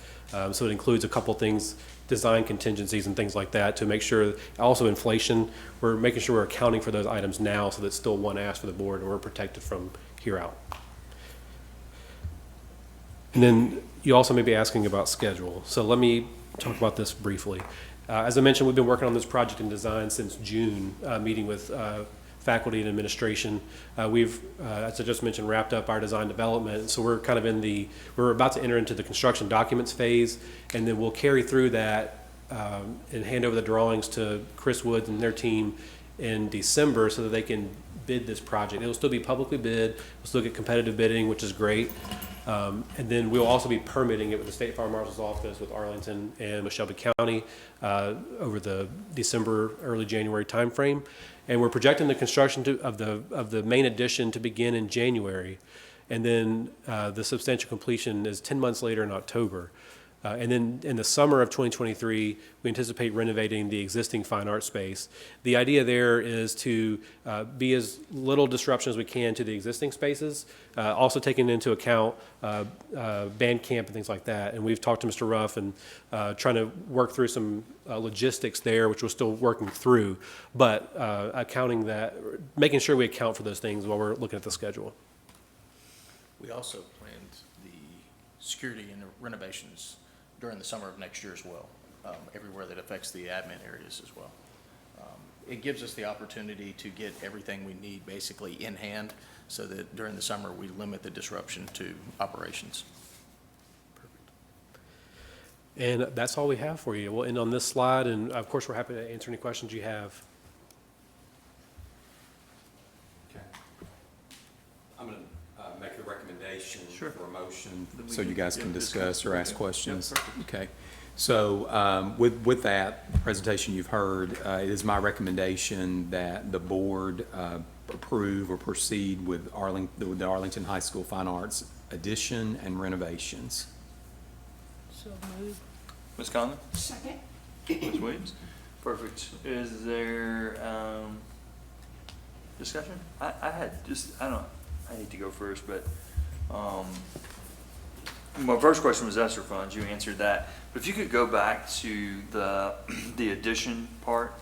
So it includes a couple things, design contingencies and things like that, to make sure, also inflation, we're making sure we're accounting for those items now so that's still one ask for the board and we're protected from here out. And then you also may be asking about schedule. So let me talk about this briefly. As I mentioned, we've been working on this project in design since June, meeting with faculty and administration. We've, as I just mentioned, wrapped up our design development. So we're kind of we're about to enter into the construction documents phase, and then we'll carry through that and hand over the drawings to Chris Woods and their team in December so that they can bid this project. It will still be publicly bid. We'll still get competitive bidding, which is great. And then we'll also be permitting it with the State Fire Marshal's Office, with Arlington, and with Shelby County over the December, early January timeframe. And we're projecting the construction of the main addition to begin in January. And then the substantial completion is 10 months later in October. And then in the summer of 2023, we anticipate renovating the existing fine art space. The idea there is to be as little disruption as we can to the existing spaces, also taking into account band camp and things like that. And we've talked to Mr. Ruff and trying to work through some logistics there, which we're still working through, but making sure we account for those things while we're looking at the schedule. We also planned the security and renovations during the summer of next year as well, everywhere that affects the admin areas as well. It gives us the opportunity to get everything we need basically in hand so that during the summer we limit the disruption to operations. And that's all we have for you. We'll end on this slide, and of course we're happy to answer any questions you have. Okay. I'm going to make a recommendation Sure. for a motion Then we so you can- guys yeah, can discuss. discuss or ask Okay. questions. Yeah, perfect. Okay. So with that presentation you've heard, it is my recommendation that the board approve or proceed with the Arlington High School Fine Arts addition and renovations. So moved. Ms. Conlon? Second. Ms. Williams? Perfect. Is there discussion? I hate to go first, but my first question was ESSER funds. You answered that. But if you could go back to the addition part,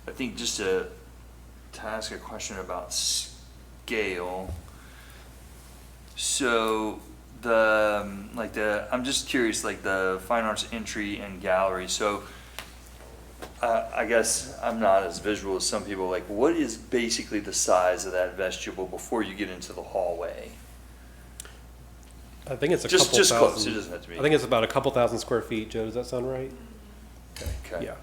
I think just to ask a question about scale. So I'm just curious, like the fine arts entry and gallery. So I guess I'm not as visual as some people. Like, what is basically the size of that vestibule before you get into the hallway? I think it's Just couple close. thousand. It doesn't have to be. I think it's about a couple thousand square feet. Joe, does that sound right? Okay. Yeah,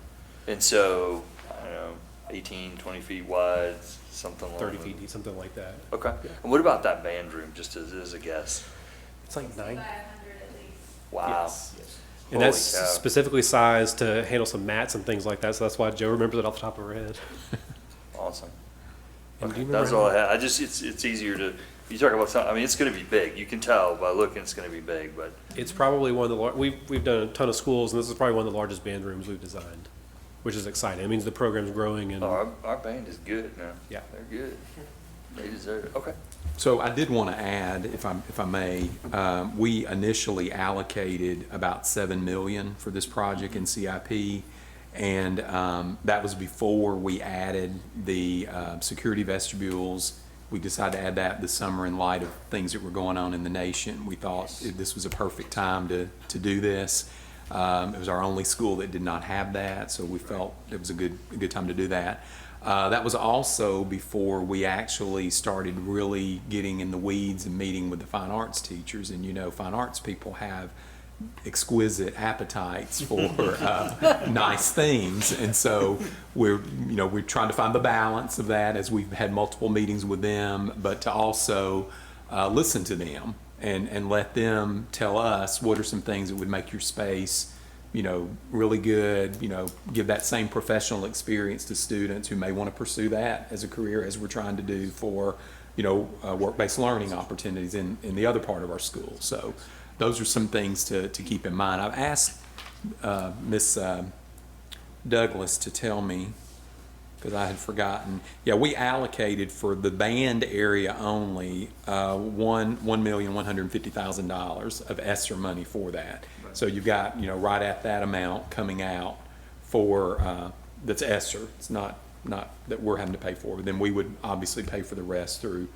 And so, I don't know, 18, 20 feet wide, something like 30 feet deep, something like that. Okay. Yeah. And what about that band room, just as a guess? It's like 9. Wow. Yes. And Holy that's cow. specifically sized to handle some mats and things like that. So that's why Joe remembers it off the top of her head. Awesome. And Okay, do you that's remember all how- I had. It's easier to, you talk about something, I mean, it's gonna be big. You can tell by looking, it's gonna be big, but It's probably one of the we've done a ton of schools, and this is probably one of the largest band rooms we've designed, which is exciting. It means the program's growing, and our band is good now. Yeah. They're good. They deserve it. Okay. So I did want to add, if I may, we initially allocated about $7 million for this project in CIP, and that was before we added the security vestibules. We decided to add that this summer in light of things that were going on in the nation. We thought this was a perfect time to do this. It was our only school that did not have that, so we felt it was a good time to do that. That was also before we actually started really getting in the weeds and meeting with the fine arts teachers. And fine arts people have exquisite appetites for nice things. And so we're trying to find the balance of that as we've had multiple meetings with them, but to also listen to them and let them tell us what are some things that would make your space, really good, give that same professional experience to students who may want to pursue that as a career, as we're trying to do for, work-based learning opportunities in the other part of our school. So those are some things to keep in mind. I've asked Miss Douglas to tell me, because I had forgotten. Yeah, we allocated for the band area only $1,150,000 of ESSER money for that. Right. So you've got right at that amount coming out for that's ESSER. It's not that we're having to pay for, but then we would obviously pay for the rest through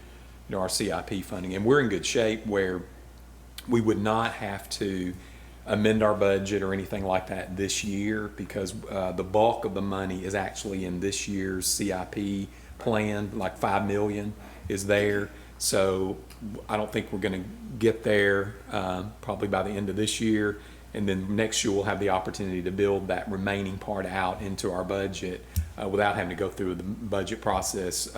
our CIP funding, and we're in good shape where we would not have to amend our budget or anything like that this year, because the bulk of the money is actually in this year's CIP plan. Like $5 million is there. So I don't think we're going to get there probably by the end of this year. And then next year we'll have the opportunity to build that remaining part out into our budget without having to go through the budget process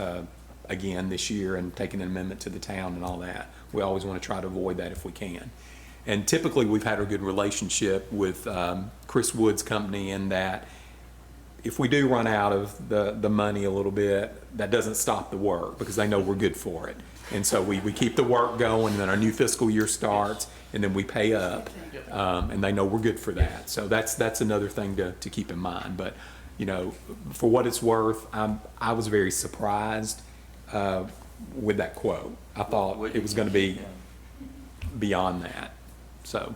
again this year and taking an amendment to the town and all that. We always want to try to avoid that if we can. And typically we've had a good relationship with Chris Wood's company in that if we do run out of the money a little bit, that doesn't stop the work, because they know we're good for it. And so we keep the work going, and then our new fiscal year starts, and then we pay up, and they know we're good for that. So that's another thing to keep in mind. But for what it's worth, I was very surprised with that quote. I thought it was going to be beyond that. So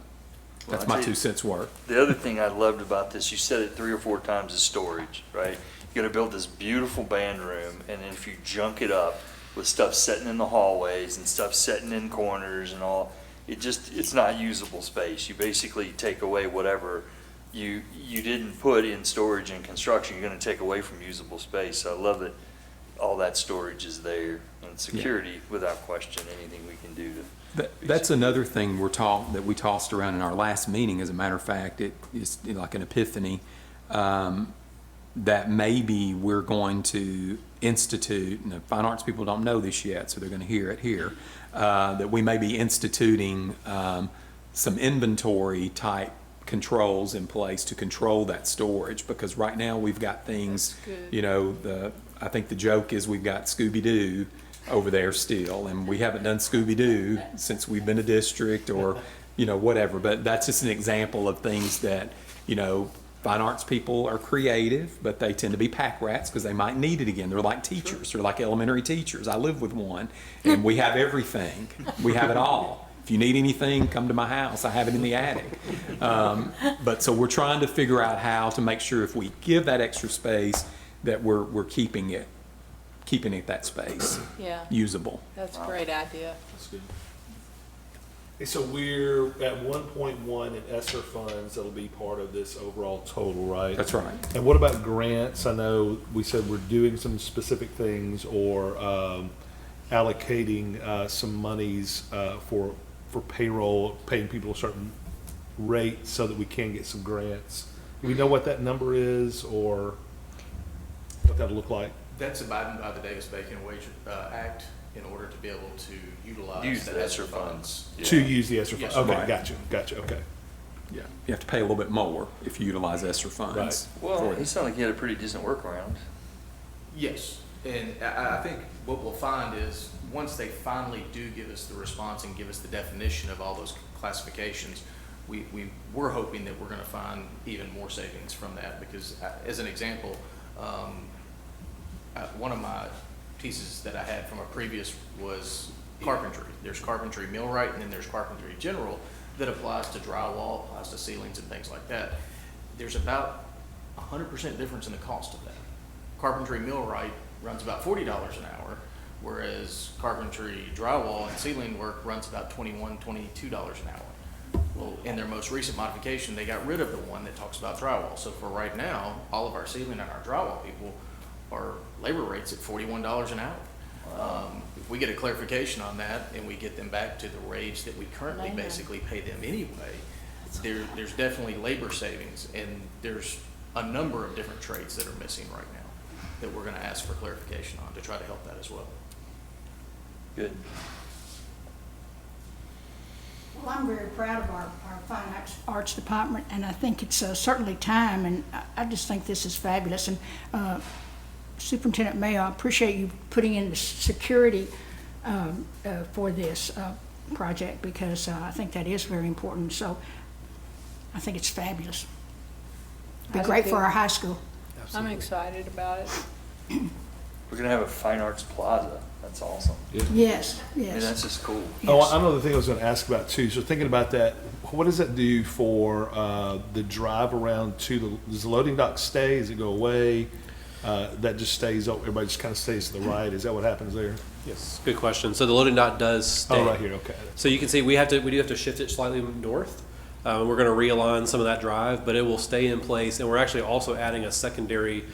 that's my 2 cents worth. The other thing I loved about this, you said it 3 or 4 times, is storage, right? You're gonna build this beautiful band room, and then if you junk it up with stuff sitting in the hallways and stuff sitting in corners and all, it's not usable space. You basically take away whatever you didn't put in storage and construction. You're gonna take away from usable space. So I love that all that storage is there, and security, without question, anything we can do to. That's another thing that we tossed around in our last meeting. As a matter of fact, it is like an epiphany that maybe we're going to institute, and the fine arts people don't know this yet, so they're going to hear it here, that we may be instituting some inventory type controls in place to control that storage, because right now we've got things, I think the joke is we've got Scooby-Doo over there still, and we haven't done Scooby-Doo since we've been a district, or whatever. But that's just an example of things that fine arts people are creative, but they tend to be pack rats because they might need it again. They're like teachers. They're like elementary teachers. I live with one, and we have everything. We have it all. If you need anything, come to my house. I have it in the attic. But so we're trying to figure out how to make sure if we give that extra space that we're keeping it that space usable. That's a great idea. That's good. Okay, so we're at 1.1 in ESSER funds that'll be part of this overall total, right? That's right. And what about grants? I know we said we're doing some specific things, or allocating some monies for payroll, paying people a certain rate so that we can get some grants. Do we know what that number is, or what that'll look like? That's abided by the Davis-Bacon Wage Act in order to be able to utilize Use the the ESSER ESSER funds. To use the ESSER Yes, funds? Okay, right. gotcha, okay. Yeah, you have to pay a little bit more if you utilize ESSER funds. Right. Well, he sounded like he had a pretty decent workaround. Yes, and I think what we'll find is, once they finally do give us the response and give us the definition of all those classifications, we're hoping that we're gonna find even more savings from that, because as an example, one of my pieces that I had from a previous was carpentry. There's carpentry millwright, and then there's carpentry general that applies to drywall, applies to ceilings and things like that. There's about 100% difference in the cost of that. Carpentry millwright runs about $40 an hour, whereas carpentry drywall and ceiling work runs about $21, $22 an hour. Well, in their most recent modification, they got rid of the one that talks about drywall. So for right now, all of our ceiling and our drywall people are labor rates at $41 an hour. If we get a clarification on that and we get them back to the wage that we currently basically pay them anyway, there's definitely labor savings, and there's a number of different trades that are missing right now that we're gonna ask for clarification on to try to help that as well. Good. Well, I'm very proud of our fine arts department, and I think it's certainly time, and I just think this is fabulous. And Superintendent Mayo, I appreciate you putting in the security for this project, because I think that is very important. So I think it's fabulous. Be I do great for too. our high school. I'm excited about it. We're gonna have a fine arts plaza. That's awesome. Yes, I mean, yes. that's just cool. Oh, Yes. another thing I was going to ask about too. So thinking about that, what does that do for the drive around to the? Does the loading dock stay? Does it go away? That just stays. Everybody just kind of stays to the right. Is that what happens there? Yes, good question. So the loading dock does stay. Oh, right here. Okay. So you can see we do have to shift it slightly north. We're going to realign some of that drive, but it will stay in place. And we're actually also adding a secondary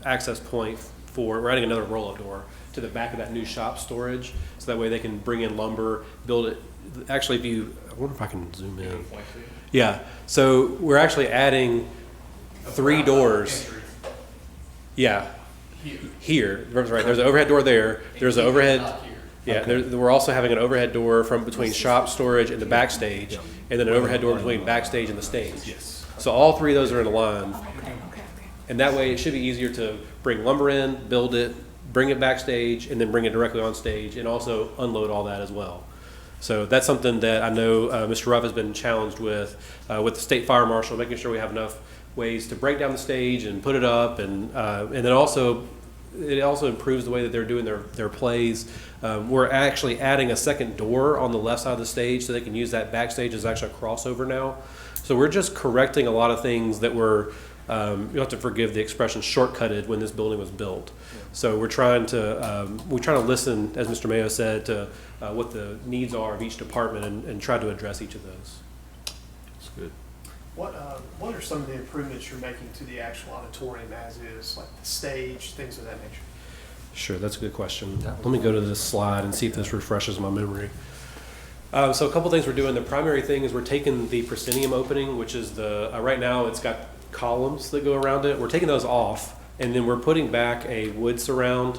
access point we're adding another roll-up door to the back of that new shop storage. So that way they can bring in lumber, build it. Actually, I wonder if I can zoom in. Yeah. So we're actually adding 3 doors. Yeah. Here. That's right. There's an overhead door there. There's an overhead. Yeah, we're also having an overhead door from between shop storage and the backstage, and then an overhead door between backstage and the stage. Yes. So all 3 of those are in a line, Okay. and that way it should be easier to bring lumber in, build it, bring it backstage, and then bring it directly on stage, and also unload all that as well. So that's something that I know Mr. Ruff has been challenged with the state fire marshal, making sure we have enough ways to break down the stage and put it up, and then also it also improves the way that they're doing their plays. We're actually adding a second door on the left side of the stage so they can use that backstage as actually a crossover now. So we're just correcting a lot of things that were, you'll have to forgive the expression, shortcutted when this building was built. So we're trying to listen, as Mr. Mayo said, to what the needs are of each department and try to address each of those. That's good. What are some of the improvements you're making to the actual auditorium as is, like the stage, things of that nature? Sure, that's a good question. Let me go to this slide and see if this refreshes my memory. So a couple things we're doing. The primary thing is we're taking the proscenium opening, which is right now it's got columns that go around it. We're taking those off, and then we're putting back a wood surround,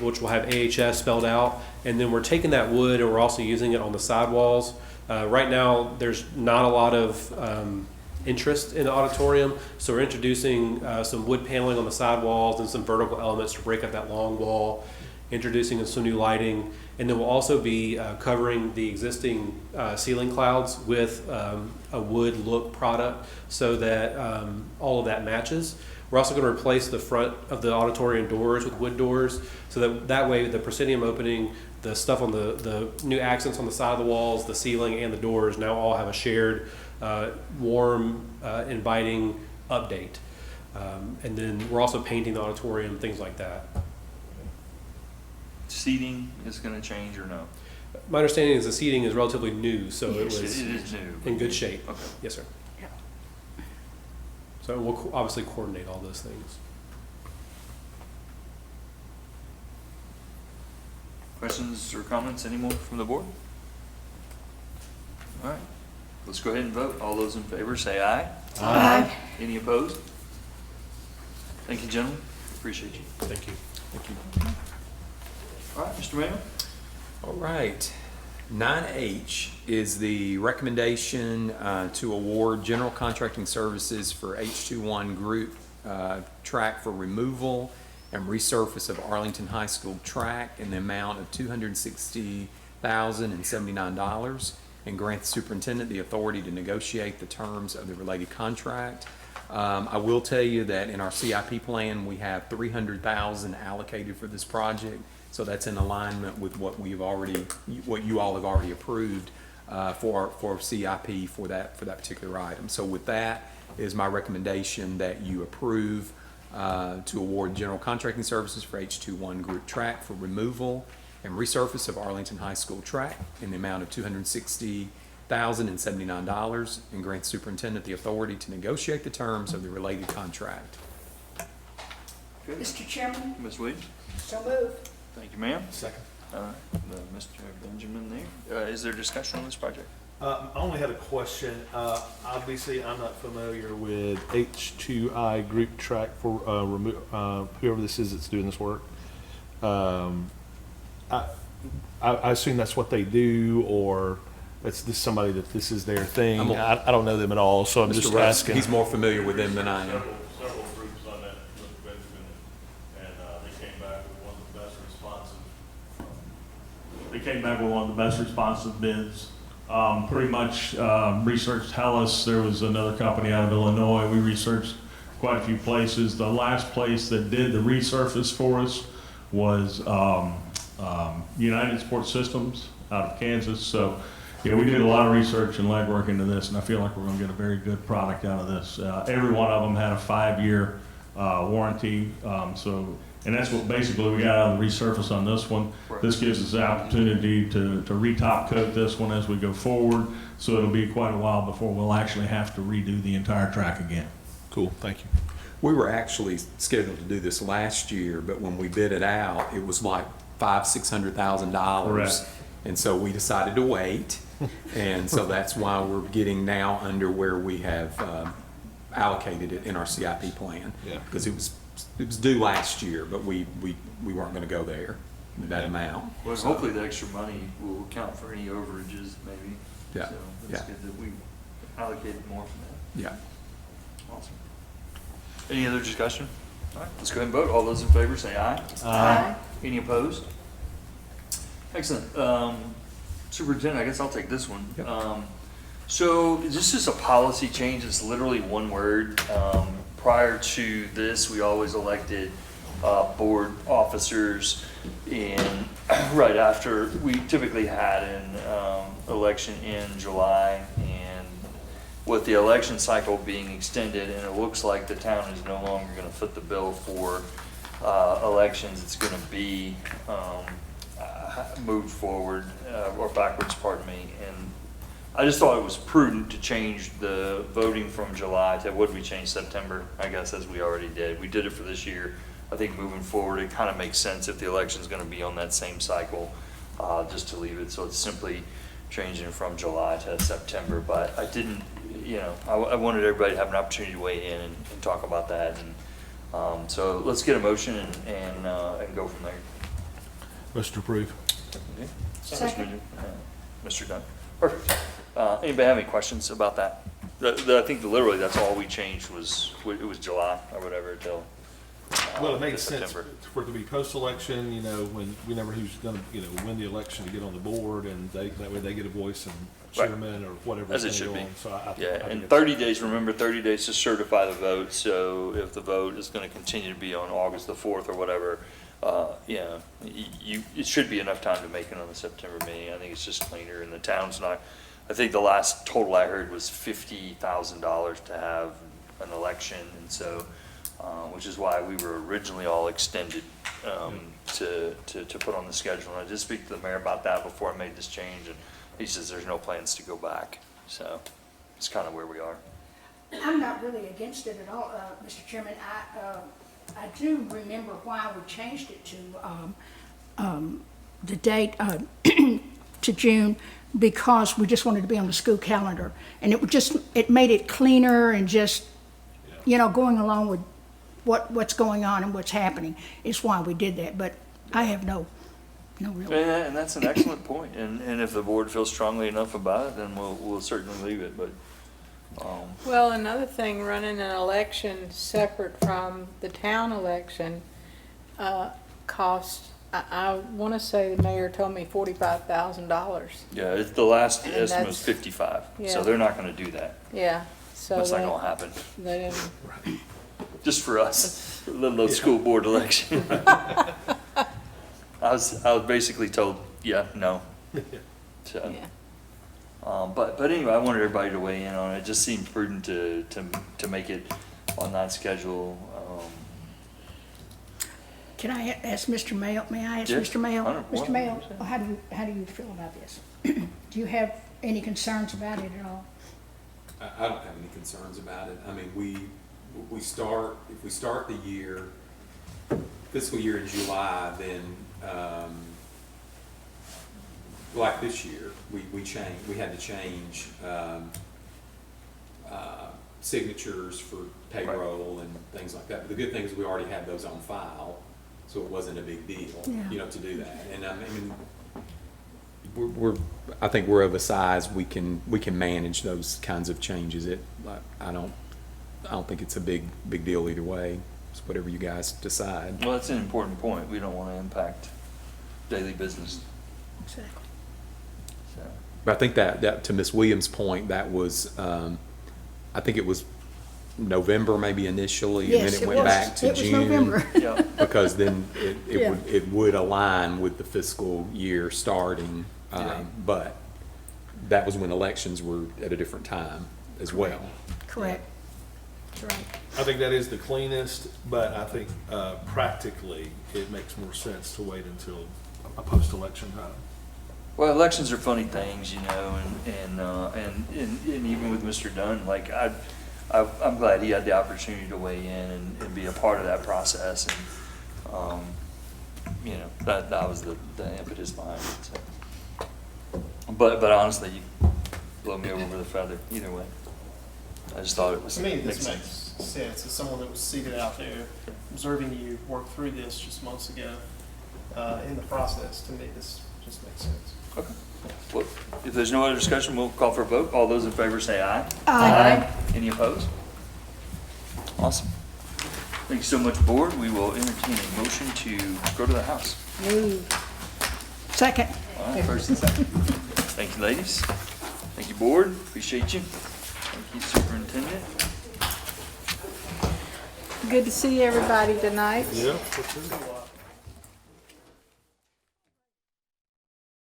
which will have AHS spelled out. And then we're taking that wood and we're also using it on the sidewalls. Right now, there's not a lot of interest in the auditorium, so we're introducing some wood paneling on the sidewalls and some vertical elements to break up that long wall, introducing some new lighting, and then we'll also be covering the existing ceiling clouds with a wood look product so that all of that matches. We're also going to replace the front of the auditorium doors with wood doors, so that way the proscenium opening, the stuff on the new accents on the side of the walls, the ceiling, and the doors now all have a shared warm, inviting update. And then we're also painting the auditorium, things like that. Seating is gonna change or no? My understanding is the seating is relatively new, so it Yes, was it is new. in good shape. Okay. Yes, sir. Yeah. So we'll obviously coordinate all those things. Questions or comments anymore from the board? All right, let's go ahead and vote. All those in favor say aye. Aye. Any opposed? Thank you, gentlemen. Appreciate you. Thank you. Thank you. All right, Mr. Mayo? All right. 9H is the recommendation to award general contracting services for H21 group track for removal and resurface of Arlington High School track in the amount of $260,079 and grant the superintendent the authority to negotiate the terms of the related contract. I will tell you that in our CIP plan, we have $300,000 allocated for this project. So that's in alignment with what you all have already approved for CIP for that particular item. So with that is my recommendation that you approve to award general contracting services for H21 group track for removal and resurface of Arlington High School track in the amount of $260,079 and grant superintendent the authority to negotiate the terms of the related contract. Good. Mr. Chairman, Ms. Williams? so moved. Thank you, ma'am. Second. All right, Mr. Benjamin there. Is there discussion on this project? I only had a question. Obviously, I'm not familiar with H2I group track for whoever this is that's doing this work. I assume that's what they do, or it's just somebody that this is their thing. I don't know them at all, so I'm just asking. He's more familiar with them than I am. Several groups on that with Benjamin, and they came back with one of the best responsive. They came back with one of the best responsive bids. Pretty much researched Hellas. There was another company out of Illinois. We researched quite a few places. The last place that did the resurface for us was United Sports Systems out of Kansas. So, yeah, we did a lot of research and legwork into this, and I feel like we're going to get a very good product out of this. Every one of them had a 5-year warranty. And that's what basically we got out of the resurface on this one. Right. This gives us the opportunity to re-top coat this one as we go forward. So it'll be quite a while before we'll actually have to redo the entire track again. Cool, thank you. We were actually scheduled to do this last year, but when we bid it out, it was like $500,000-$600,000. Correct. And so we decided to wait. And so that's why we're getting now under where we have allocated it in our CIP plan. Yeah. Because it was due last year, but we weren't going to go there with that amount. Well, hopefully the extra money will account for any overages, maybe. Yeah. So it's Yeah. good that we allocated more from that. Yeah. Awesome. Any other discussion? All right, let's go ahead and vote. All those in favor say aye. Aye. Any opposed? Excellent. Superintendent, I guess I'll take this one. Yep. So this is a policy change. It's literally one word. Prior to this, we always elected board officers in right after. We typically had an election in July, and with the election cycle being extended, and it looks like the town is no longer going to foot the bill for elections, it's going to be moved forward or backwards, pardon me. And I just thought it was prudent to change the voting from July to, what did we change, September, I guess, as we already did. We did it for this year. I think moving forward, it kind of makes sense if the election's going to be on that same cycle, just to leave it. So it's simply changing from July to September. But I didn't, I wanted everybody to have an opportunity to weigh in and talk about that. And so let's get a motion and go from there. Motion to approve. Okay. Second. Mr. Dunn. Perfect. Anybody have any questions about that? I think literally that's all we changed was, it was July or whatever till Well, it makes sense September. for it to be post-election, when we never who's gonna, win the election to get on the board, and that way they get a voice and Right. chairman or whatever. As it is should gonna be. go on. So I Yeah, think and it's- 30 days, remember 30 days to certify the vote. So if the vote is going to continue to be on August the 4th or whatever, it should be enough time to make it on the September meeting. I think it's just cleaner, and the town's not, I think the last total I heard was $50,000 to have an election, and so, which is why we were originally all extended to put on the schedule. And I did speak to the mayor about that before I made this change, and he says there's no plans to go back. So it's kind of where we are. I'm not really against it at all, Mr. Chairman. I do remember why we changed it to the date to June, because we just wanted to be on the school calendar. And it made it cleaner and just, going along with what's going on and what's happening is why we did that. But I have no real. And that's an excellent point. And if the board feels strongly enough about it, then we'll certainly leave it. But Well, another thing, running an election separate from the town election cost, I want to say the mayor told me $45,000. yeah, it's the last And estimate was that's- 55. yeah. So they're not going to do that. Yeah, so That's not going to happen. they didn't. Just for us, let alone school board election. I was basically told, no. So. Yeah. But anyway, I wanted everybody to weigh in on it. It just seemed prudent to make it on that schedule. Can I ask Mr. Mayo? May I ask Yeah, Mr. Mayo? 100%. Mr. Mayo, how do you feel about this? Do you have any concerns about it at all? I don't have any concerns about it. I mean, if we start the year, fiscal year in July, then like this year, we had to change, signatures for payroll and things like that. But the good thing is we already had those on file, so it wasn't a big deal, Yeah. to do that. And I mean, I think we're of a size we can manage those kinds of changes. I don't think it's a big deal either way. It's whatever you guys decide. Well, that's an important point. We don't want to impact daily business. Exactly. So, But I think that to Ms. Williams' point, that was, I think it was November maybe initially, and Yes, then it it went was. back to It was June. November. yeah. Because then Yeah. it would align with the fiscal year starting, Yeah. but that was when elections were at a different time as well. Correct. That's right. I think that is the cleanest, but I think practically it makes more sense to wait until a post-election time. Well, elections are funny things, and even with Mr. Dunn, like I'm glad he had the opportunity to weigh in and be a part of that process, and that was the impetus behind it. So. But honestly, you blow me over with a feather either way. I just thought it was. To me, this makes sense. As someone that was seated out there, observing you work through this just months ago, in the process, to me, this just makes sense. Okay. Well, if there's no other discussion, we'll call for a vote. All those in favor say aye. Aye. Any opposed? Awesome. Thank you so much, board. We will entertain a motion to go to the House. Move. Second. All right, first and second. Thank you, ladies. Thank you, board. Appreciate you. Thank you, superintendent. Good to see everybody tonight. Yeah.